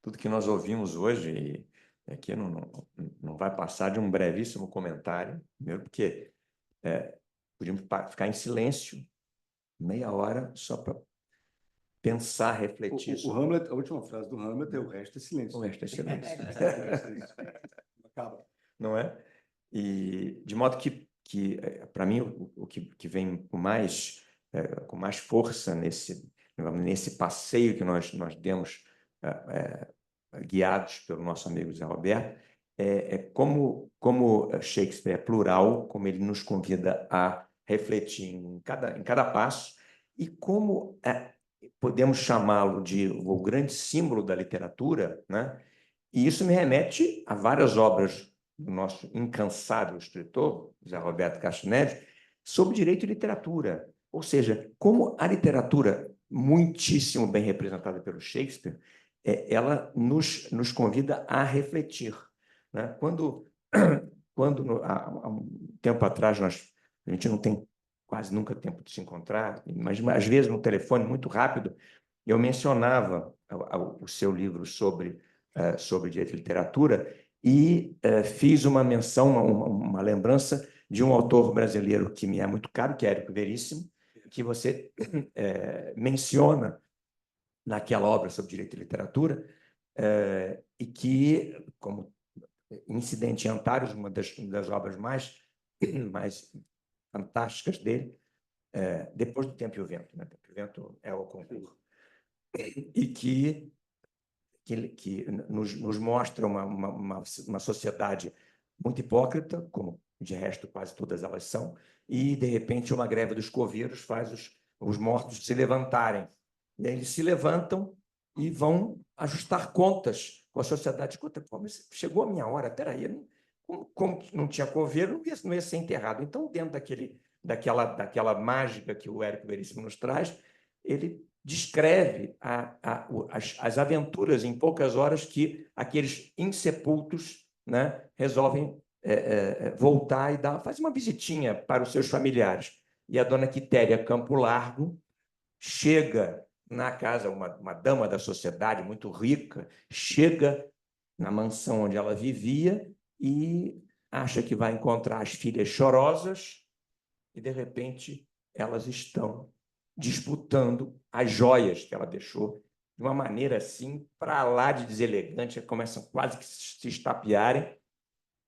tudo que nós ouvimos hoje. E aqui não vai passar de um brevíssimo comentário, primeiro porque podíamos ficar em silêncio meia hora só para pensar, refletir. O Hamlet, a última frase do Hamlet é: o resto é silêncio. O resto é silêncio. Acaba. Não é? E de modo que para mim, o que vem com mais força nesse passeio que nós demos, guiados pelo nosso amigo Zé Roberto, como Shakespeare é plural, como ele nos convida a refletir em cada passo, e como podemos chamá-lo de o grande símbolo da literatura, né? E isso me remete a várias obras do nosso incansável escritor, José Roberto Castro Neves, sobre direito e literatura. Ou seja, como a literatura, muitíssimo bem representada pelo Shakespeare, ela nos convida a refletir. Né? Quando há um tempo atrás, a gente não tem quase nunca tempo de se encontrar, mas às vezes no telefone, muito rápido, eu mencionava o seu livro sobre direito e literatura e fiz uma menção, uma lembrança de um autor brasileiro que me é muito caro, que é Érico Veríssimo, que você menciona naquela obra sobre direito e literatura, e que, como Incidente em Antares, uma das obras mais fantásticas dele, Depois do Tempo e o Vento, né? O Vento é o concurso, e que nos mostra uma sociedade muito hipócrita, como de resto quase todas elas são, e de repente uma greve dos coveiros faz os mortos se levantarem. E aí eles se levantam e vão ajustar contas com a sociedade. Escuta, mas chegou a minha hora, espera aí, como não tinha coveiro, não ia ser enterrado. Então, dentro daquela mágica que o Érico Veríssimo nos traz, ele descreve as aventuras em poucas horas que aqueles insepultos, né, resolvem voltar e faz uma visitinha para os seus familiares. E a dona Quitéria Campo Largo chega na casa, uma dama da sociedade muito rica, chega na mansão onde ela vivia e acha que vai encontrar as filhas chorosas e, de repente, elas estão disputando as joias que ela deixou de uma maneira assim, para lá de deselegante, começam quase que se estapearem,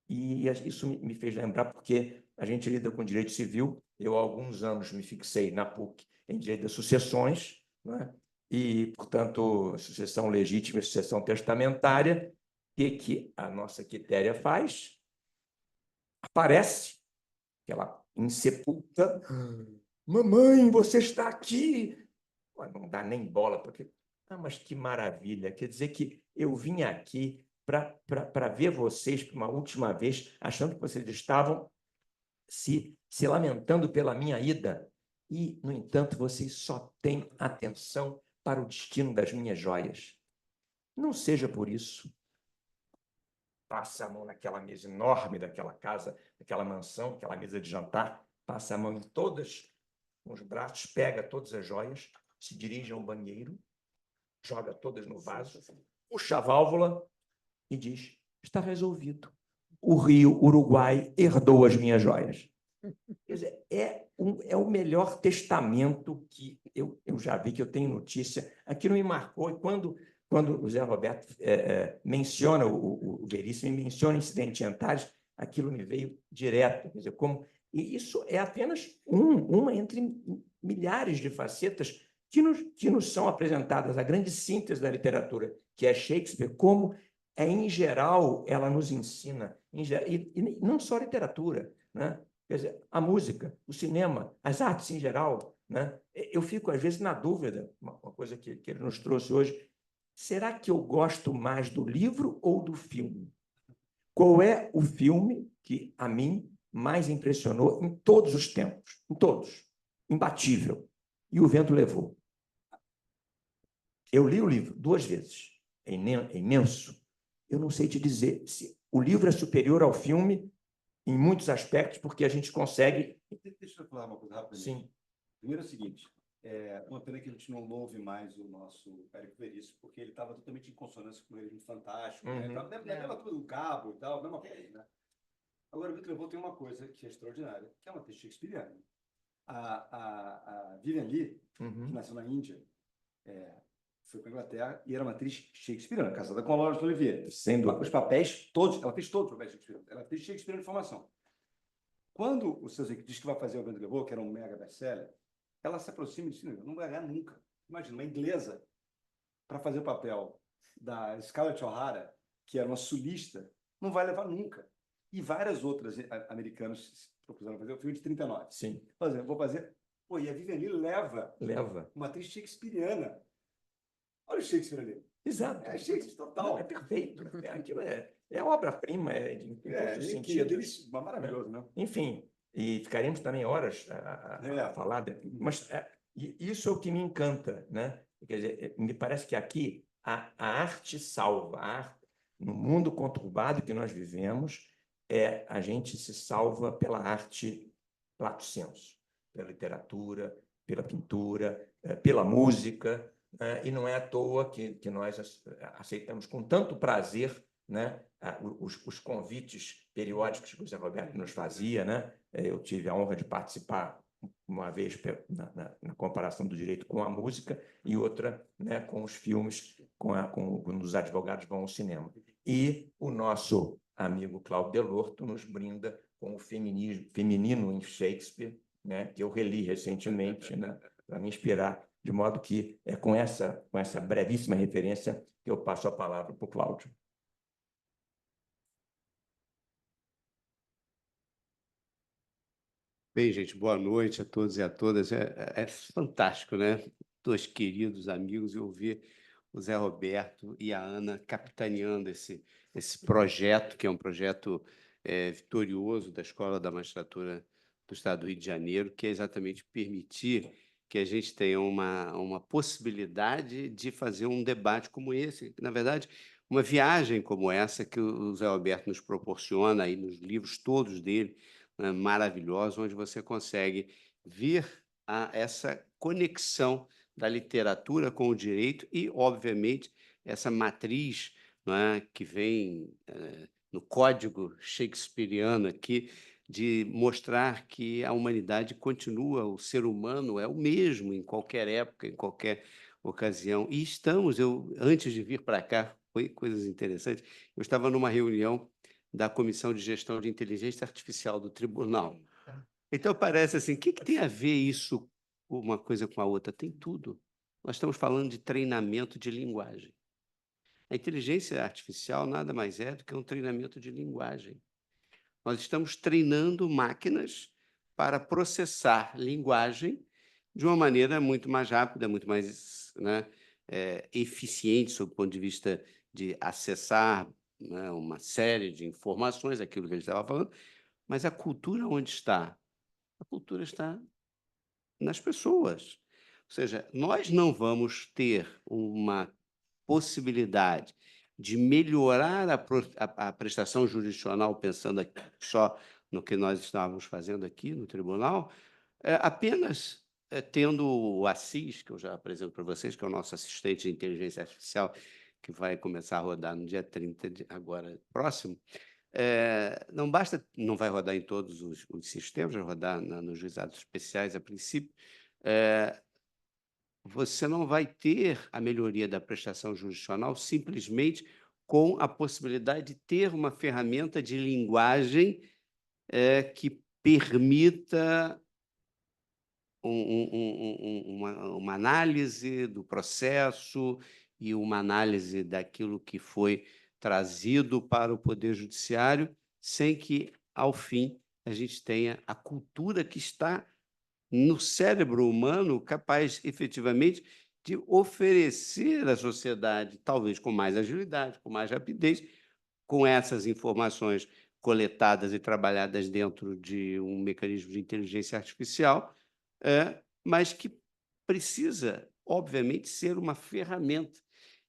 e isso me fez lembrar, porque a gente lida com direito civil. Eu, há alguns anos, me fixei na PUC em direito das sucessões, né? E, portanto, sucessão legítima e sucessão testamentária. O que a nossa Quitéria faz? Aparece, aquela insepulta. Mamãe, você está aqui! Não dá nem bola, porque... Ah, mas que maravilha! Quer dizer que eu vim aqui para ver vocês por uma última vez, achando que vocês estavam se lamentando pela minha ida. E, no entanto, vocês só têm atenção para o destino das minhas joias. Não seja por isso. Passa a mão naquela mesa enorme daquela casa, daquela mansão, aquela mesa de jantar, passa a mão em todas, com os braços, pega todas as joias, se dirige ao banheiro, joga todas no vaso, puxa a válvula e diz: está resolvido. O Rio Uruguai herdou as minhas joias. Quer dizer, é o melhor testamento que eu já vi, que eu tenho notícia. Aquilo me marcou, e quando o Zé Roberto menciona o Veríssimo, menciona o incidente em Antares, aquilo me veio direto. Quer dizer, e isso é apenas uma entre milhares de facetas que nos são apresentadas, a grande síntese da literatura, que é Shakespeare, como, em geral, ela nos ensina, e não só a literatura, né? Quer dizer, a música, o cinema, as artes em geral, né? Eu fico, às vezes, na dúvida, uma coisa que ele nos trouxe hoje: será que eu gosto mais do livro ou do filme? Qual é o filme que, a mim, mais impressionou em todos os tempos? Em todos. Imbatível. E O Vento Levou. Eu li o livro 2 vezes. É imenso. Eu não sei te dizer se o livro é superior ao filme em muitos aspectos, porque a gente consegue... Deixa eu falar uma coisa rápida. Sim. Primeiro é o seguinte, uma pena que a gente não ouve mais o nosso Érico Veríssimo, porque ele estava totalmente em consonância com ele, fantástico, né? Daquela coisa do cabo e tal, mesma coisa, né? Agora, o Vitor Levou tem uma coisa que é extraordinária, que é uma atriz shakespeariana. A Vivian Leigh, que nasceu na Índia, foi para a Inglaterra e era uma atriz shakespeariana, casada com a Laurence Olivier. Sem dúvida. Os papéis todos, ela fez todos os papéis shakespearianos. Ela fez Shakespeare de formação. Quando o Seuzekiel diz que vai fazer O Vento Levou, que era um mega best-seller, ela se aproxima e diz: não vai ganhar nunca. Imagina, uma inglesa para fazer o papel da Scarlett O'Hara, que era uma sulista, não vai levar nunca. E várias outras americanas se propuseram fazer o filme de 39. Sim. Vou fazer. Pô, e a Vivian Leigh leva uma atriz shakespeariana. Olha o Shakespeare ali. Exato. É Shakespeare total. Não, é perfeito. Aquilo é obra-prima, em todos os sentidos. Maravilhoso, né? Enfim, e ficaríamos também horas a falar. Mas isso é o que me encanta, né? Quer dizer, me parece que aqui a arte salva. No mundo conturbado que nós vivemos, a gente se salva pela arte lato sensu, pela literatura, pela pintura, pela música. E não é à toa que nós aceitamos com tanto prazer, né, os convites periódicos que o Zé Roberto nos fazia, né? Eu tive a honra de participar uma vez na comparação do direito com a música e outra, né, com os filmes, quando os advogados vão ao cinema. E o nosso amigo Cláudio Delorto nos brinda com o feminino em Shakespeare, né, que eu reli recentemente, né, para me inspirar. De modo que é com essa brevíssima referência que eu passo a palavra para o Cláudio. Bem, gente, boa noite a todos e a todas. É fantástico, né? 2 queridos amigos, e ouvir o Zé Roberto e a Ana capitaneando esse projeto, que é um projeto vitorioso da Escola da Magistratura do Estado do Rio de Janeiro, que é exatamente permitir que a gente tenha uma possibilidade de fazer um debate como esse, na verdade, uma viagem como essa que o Zé Roberto nos proporciona aí nos livros todos dele, né, maravilhosos, onde você consegue ver essa conexão da literatura com o direito e, obviamente, essa matriz, não é, que vem no código shakespeariano aqui, de mostrar que a humanidade continua, o ser humano é o mesmo em qualquer época, em qualquer ocasião. E antes de vir para cá, foi coisas interessantes, eu estava numa reunião da Comissão de Gestão de Inteligência Artificial do Tribunal. Então, parece assim, o que tem a ver isso, uma coisa com a outra? Tem tudo. Nós estamos falando de treinamento de linguagem. A inteligência artificial nada mais é do que um treinamento de linguagem. Nós estamos treinando máquinas para processar linguagem de uma maneira muito mais rápida, muito mais, né, eficiente, sob o ponto de vista de acessar, né, uma série de informações, aquilo que ele estava falando, mas a cultura onde está? A cultura está nas pessoas. Ou seja, nós não vamos ter uma possibilidade de melhorar a prestação jurisdicional, pensando aqui só no que nós estávamos fazendo aqui no tribunal, apenas tendo o Assis, que eu já apresento para vocês, que é o nosso assistente de inteligência artificial, que vai começar a rodar no dia 30, agora próximo. Não basta, não vai rodar em todos os sistemas, vai rodar nos juizados especiais a princípio. Você não vai ter a melhoria da prestação jurisdicional simplesmente com a possibilidade de ter uma ferramenta de linguagem que permita uma análise do processo e uma análise daquilo que foi trazido para o Poder Judiciário, sem que, ao fim, a gente tenha a cultura que está no cérebro humano capaz, efetivamente, de oferecer à sociedade, talvez com mais agilidade, com mais rapidez, com essas informações coletadas e trabalhadas dentro de um mecanismo de inteligência artificial, mas que precisa, obviamente, ser uma ferramenta.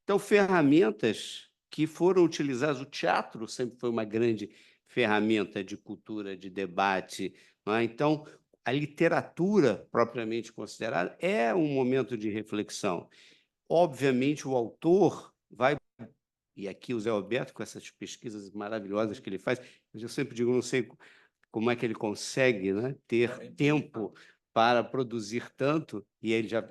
Então, ferramentas que foram utilizadas, o teatro sempre foi uma grande ferramenta de cultura, de debate, não é? Então, a literatura, propriamente considerada, é um momento de reflexão. Obviamente, o autor vai... E aqui o Zé Roberto, com essas pesquisas maravilhosas que ele faz, eu sempre digo, não sei como é que ele consegue, né, ter tempo para produzir tanto,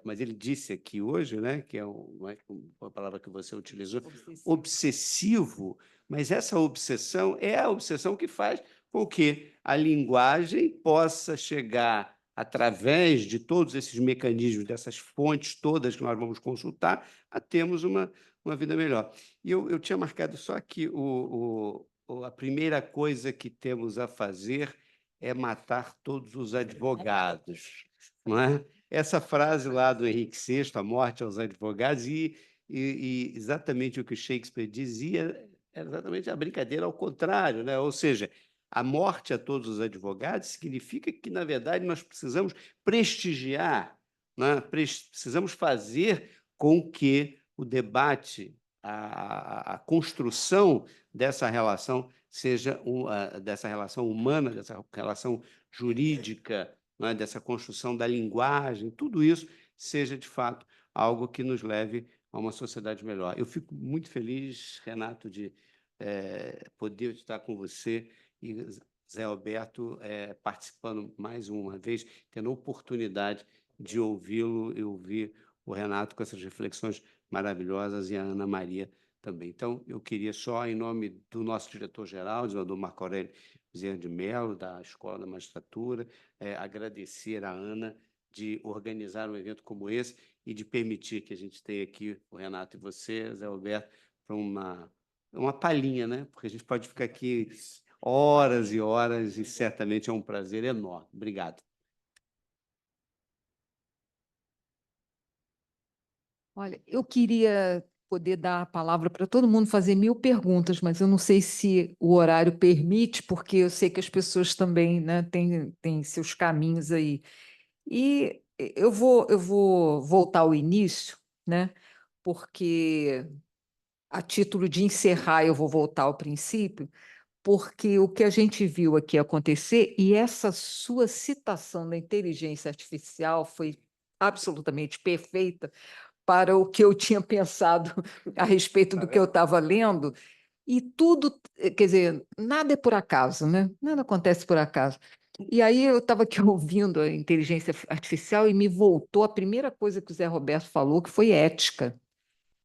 mas ele disse aqui hoje, né, que é uma palavra que você utilizou, obsessivo, mas essa obsessão é a obsessão que faz com que a linguagem possa chegar, através de todos esses mecanismos, dessas fontes todas que nós vamos consultar, a termos uma vida melhor. E eu tinha marcado só aqui a primeira coisa que temos a fazer é matar todos os advogados, não é? Essa frase lá do Henrique VI, a morte aos advogados, e exatamente o que Shakespeare dizia, era exatamente a brincadeira ao contrário, né? Ou seja, a morte a todos os advogados significa que, na verdade, nós precisamos prestigiar, né? Precisamos fazer com que o debate, a construção dessa relação seja dessa relação humana, dessa relação jurídica, né, dessa construção da linguagem, tudo isso seja, de fato, algo que nos leve a uma sociedade melhor. Eu fico muito feliz, Renato, de poder estar com você e Zé Alberto participando mais uma vez, tendo a oportunidade de ouvi-lo e ouvir o Renato com essas reflexões maravilhosas e a Ana Maria também. Então, eu queria só, em nome do nosso diretor-geral, desembargador Marco Aurélio Bezerra de Mello, da Escola da Magistratura, agradecer a Ana de organizar um evento como esse e de permitir que a gente tenha aqui o Renato e você, Zé Alberto, para uma palhinha, né? Porque a gente pode ficar aqui horas e horas e certamente é um prazer enorme. Obrigado. Olha, eu queria poder dar a palavra para todo mundo fazer 1000 perguntas, mas eu não sei se o horário permite, porque eu sei que as pessoas também, né, têm seus caminhos aí. E eu vou voltar ao início, né, porque, a título de encerrar, eu vou voltar ao princípio, porque o que a gente viu aqui acontecer, e essa sua citação da inteligência artificial foi absolutamente perfeita para o que eu tinha pensado a respeito do que eu estava lendo, e tudo, quer dizer, nada é por acaso, né? Nada acontece por acaso. E aí eu estava aqui ouvindo a inteligência artificial e me voltou a primeira coisa que o Zé Roberto falou, que foi ética,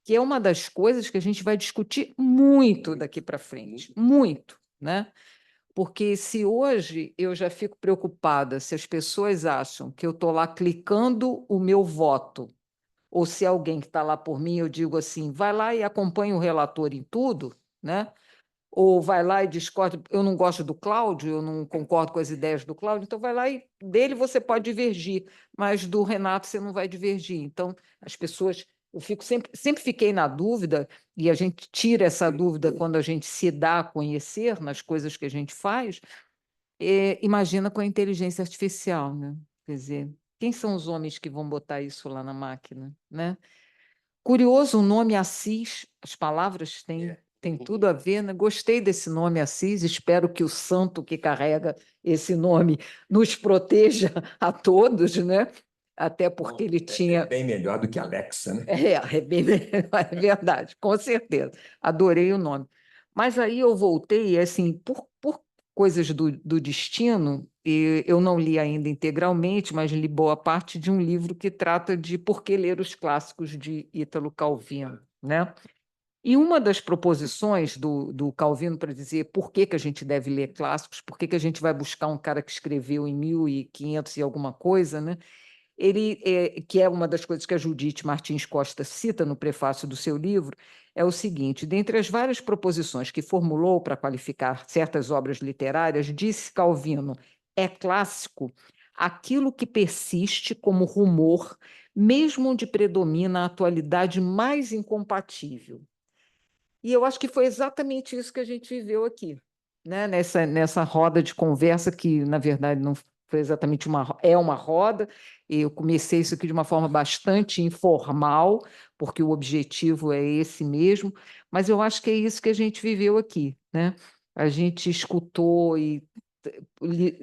que é uma das coisas que a gente vai discutir muito daqui para frente, muito, né? Porque se hoje eu já fico preocupada se as pessoas acham que eu estou lá clicando o meu voto, ou se alguém que está lá por mim, eu digo assim, vai lá e acompanha o relator em tudo, né? Ou vai lá e discorda, eu não gosto do Cláudio, eu não concordo com as ideias do Cláudio, então vai lá e dele você pode divergir, mas do Renato você não vai divergir. Então, as pessoas, eu fico sempre fiquei na dúvida, e a gente tira essa dúvida quando a gente se dá a conhecer nas coisas que a gente faz, imagina com a inteligência artificial, né? Quer dizer, quem são os homens que vão botar isso lá na máquina, né? Curioso o nome Assis, as palavras têm tudo a ver, né? Gostei desse nome Assis, espero que o santo que carrega esse nome nos proteja a todos, né? Até porque ele tinha. É bem melhor do que Alexa, né? É bem melhor, é verdade, com certeza. Adorei o nome. Mas aí eu voltei, assim, por coisas do destino, e eu não li ainda integralmente, mas li boa parte de um livro que trata de por que ler os clássicos de Ítalo Calvino, né? E uma das proposições do Calvino para dizer por que a gente deve ler clássicos, por que a gente vai buscar um cara que escreveu em 1500 e alguma coisa, né? Ele, que é uma das coisas que a Judite Martins Costa cita no prefácio do seu livro, é o seguinte: dentre as várias proposições que formulou para qualificar certas obras literárias, disse Calvino, é clássico aquilo que persiste como rumor, mesmo onde predomina a atualidade mais incompatível. E eu acho que foi exatamente isso que a gente viveu aqui, né? Nessa roda de conversa, que, na verdade, não foi exatamente uma roda. Eu comecei isso aqui de uma forma bastante informal, porque o objetivo é esse mesmo, mas eu acho que é isso que a gente viveu aqui, né? A gente escutou e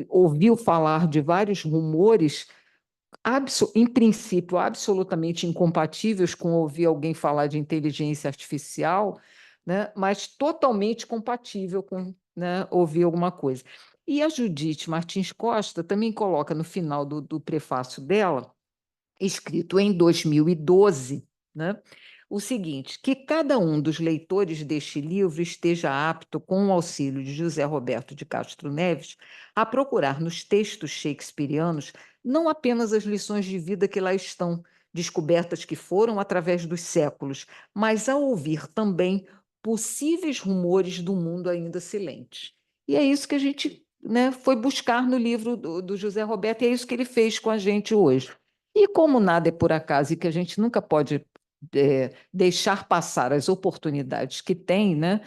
ouviu falar de vários rumores, em princípio, absolutamente incompatíveis com ouvir alguém falar de inteligência artificial, né? Mas totalmente compatível com, né, ouvir alguma coisa. E a Judite Martins Costa também coloca no final do prefácio dela, escrito em 2012, né, o seguinte: que cada um dos leitores deste livro esteja apto, com o auxílio de José Roberto de Castro Neves, a procurar nos textos shakespearianos não apenas as lições de vida que lá estão, descobertas que foram através dos séculos, mas a ouvir também possíveis rumores do mundo ainda silente. E é isso que a gente, né, foi buscar no livro do José Roberto, e é isso que ele fez com a gente hoje. E como nada é por acaso e que a gente nunca pode deixar passar as oportunidades que tem, né?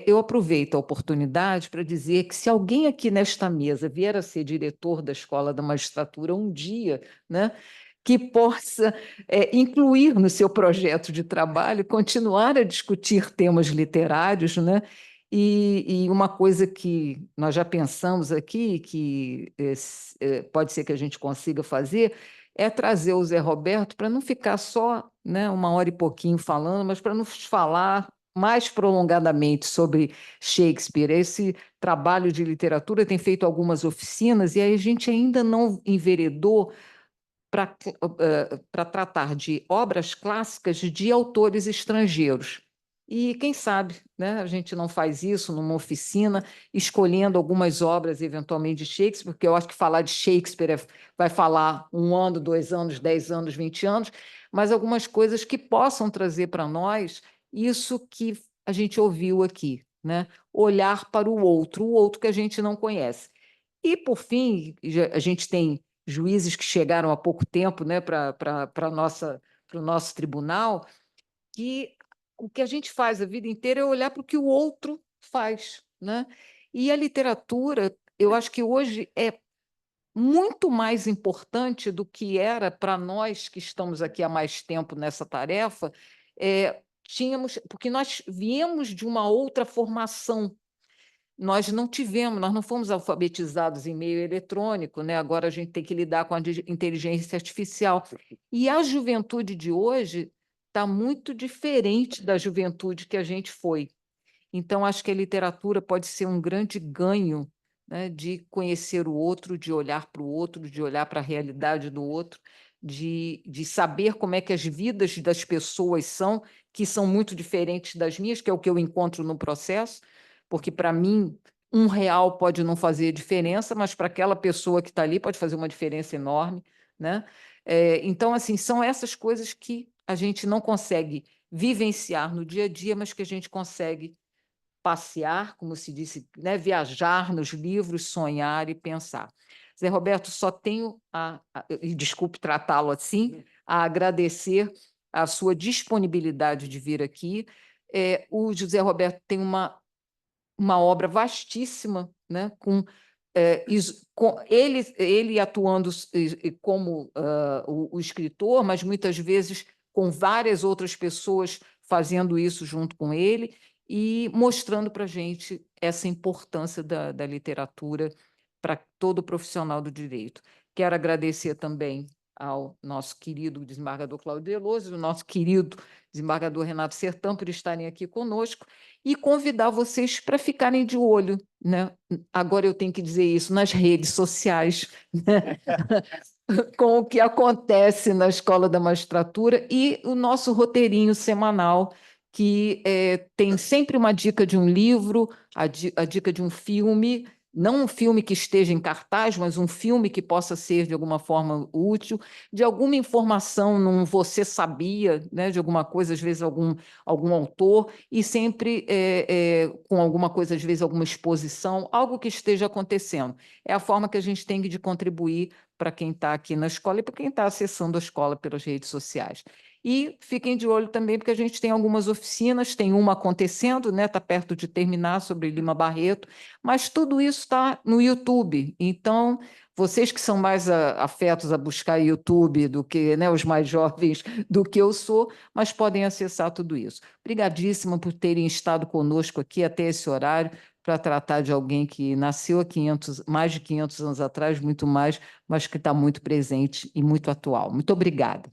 Eu aproveito a oportunidade para dizer que se alguém aqui nesta mesa vier a ser diretor da Escola da Magistratura um dia, né, que possa incluir no seu projeto de trabalho, continuar a discutir temas literários, né? E uma coisa que nós já pensamos aqui, que pode ser que a gente consiga fazer, é trazer o Zé Roberto para não ficar só, né, uma hora e pouquinho falando, mas para nos falar mais prolongadamente sobre Shakespeare. Esse trabalho de literatura tem feito algumas oficinas, e aí a gente ainda não enveredou para tratar de obras clássicas de autores estrangeiros. E quem sabe, né, a gente não faz isso numa oficina, escolhendo algumas obras, eventualmente, de Shakespeare, porque eu acho que falar de Shakespeare vai falar 1 ano, 2 anos, 10 anos, 20 anos, mas algumas coisas que possam trazer para nós isso que a gente ouviu aqui, né? Olhar para o outro que a gente não conhece. E, por fim, a gente tem juízes que chegaram há pouco tempo, né, para o nosso tribunal, que o que a gente faz a vida inteira é olhar para o que o outro faz, né? E a literatura, eu acho que hoje é muito mais importante do que era para nós que estamos aqui há mais tempo nessa tarefa, porque nós viemos de uma outra formação. Nós não fomos alfabetizados em meio eletrônico, né? Agora a gente tem que lidar com a inteligência artificial. E a juventude de hoje está muito diferente da juventude que a gente foi. Então, acho que a literatura pode ser um grande ganho, né, de conhecer o outro, de olhar para o outro, de olhar para a realidade do outro, de saber como é que as vidas das pessoas são, que são muito diferentes das minhas, que é o que eu encontro no processo, porque para mim R$ 1 pode não fazer diferença, mas para aquela pessoa que está ali pode fazer uma diferença enorme, né? Então, assim, são essas coisas que a gente não consegue vivenciar no dia a dia, mas que a gente consegue passear, como se disse, né? Viajar nos livros, sonhar e pensar. Zé Roberto, só tenho e desculpe tratá-lo assim, a agradecer a sua disponibilidade de vir aqui. O José Roberto tem uma obra vastíssima, né? Ele atuando como o escritor, mas muitas vezes com várias outras pessoas fazendo isso junto com ele e mostrando para a gente essa importância da literatura para todo profissional do direito. Quero agradecer também ao nosso querido desembargador Cláudio Veloso, ao nosso querido desembargador Renato Sertão por estarem aqui conosco e convidar vocês para ficarem de olho, né? Agora eu tenho que dizer isso nas redes sociais, né? Com o que acontece na Escola da Magistratura e o nosso roteirinho semanal, que tem sempre uma dica de um livro, a dica de um filme, não um filme que esteja em cartaz, mas um filme que possa ser de alguma forma útil, de alguma informação num você sabia, né, de alguma coisa, às vezes algum autor, e sempre com alguma coisa, às vezes alguma exposição, algo que esteja acontecendo. É a forma que a gente tem de contribuir para quem está aqui na escola e para quem está acessando a escola pelas redes sociais. E fiquem de olho também, porque a gente tem algumas oficinas, tem uma acontecendo, né? Está perto de terminar, sobre Lima Barreto, mas tudo isso está no YouTube. Então, vocês que são mais afetos a buscar YouTube do que, né, os mais jovens do que eu sou, mas podem acessar tudo isso. Obrigadíssima por terem estado conosco aqui até esse horário, para tratar de alguém que nasceu há mais de 500 anos atrás, muito mais, mas que está muito presente e muito atual. Muito obrigada.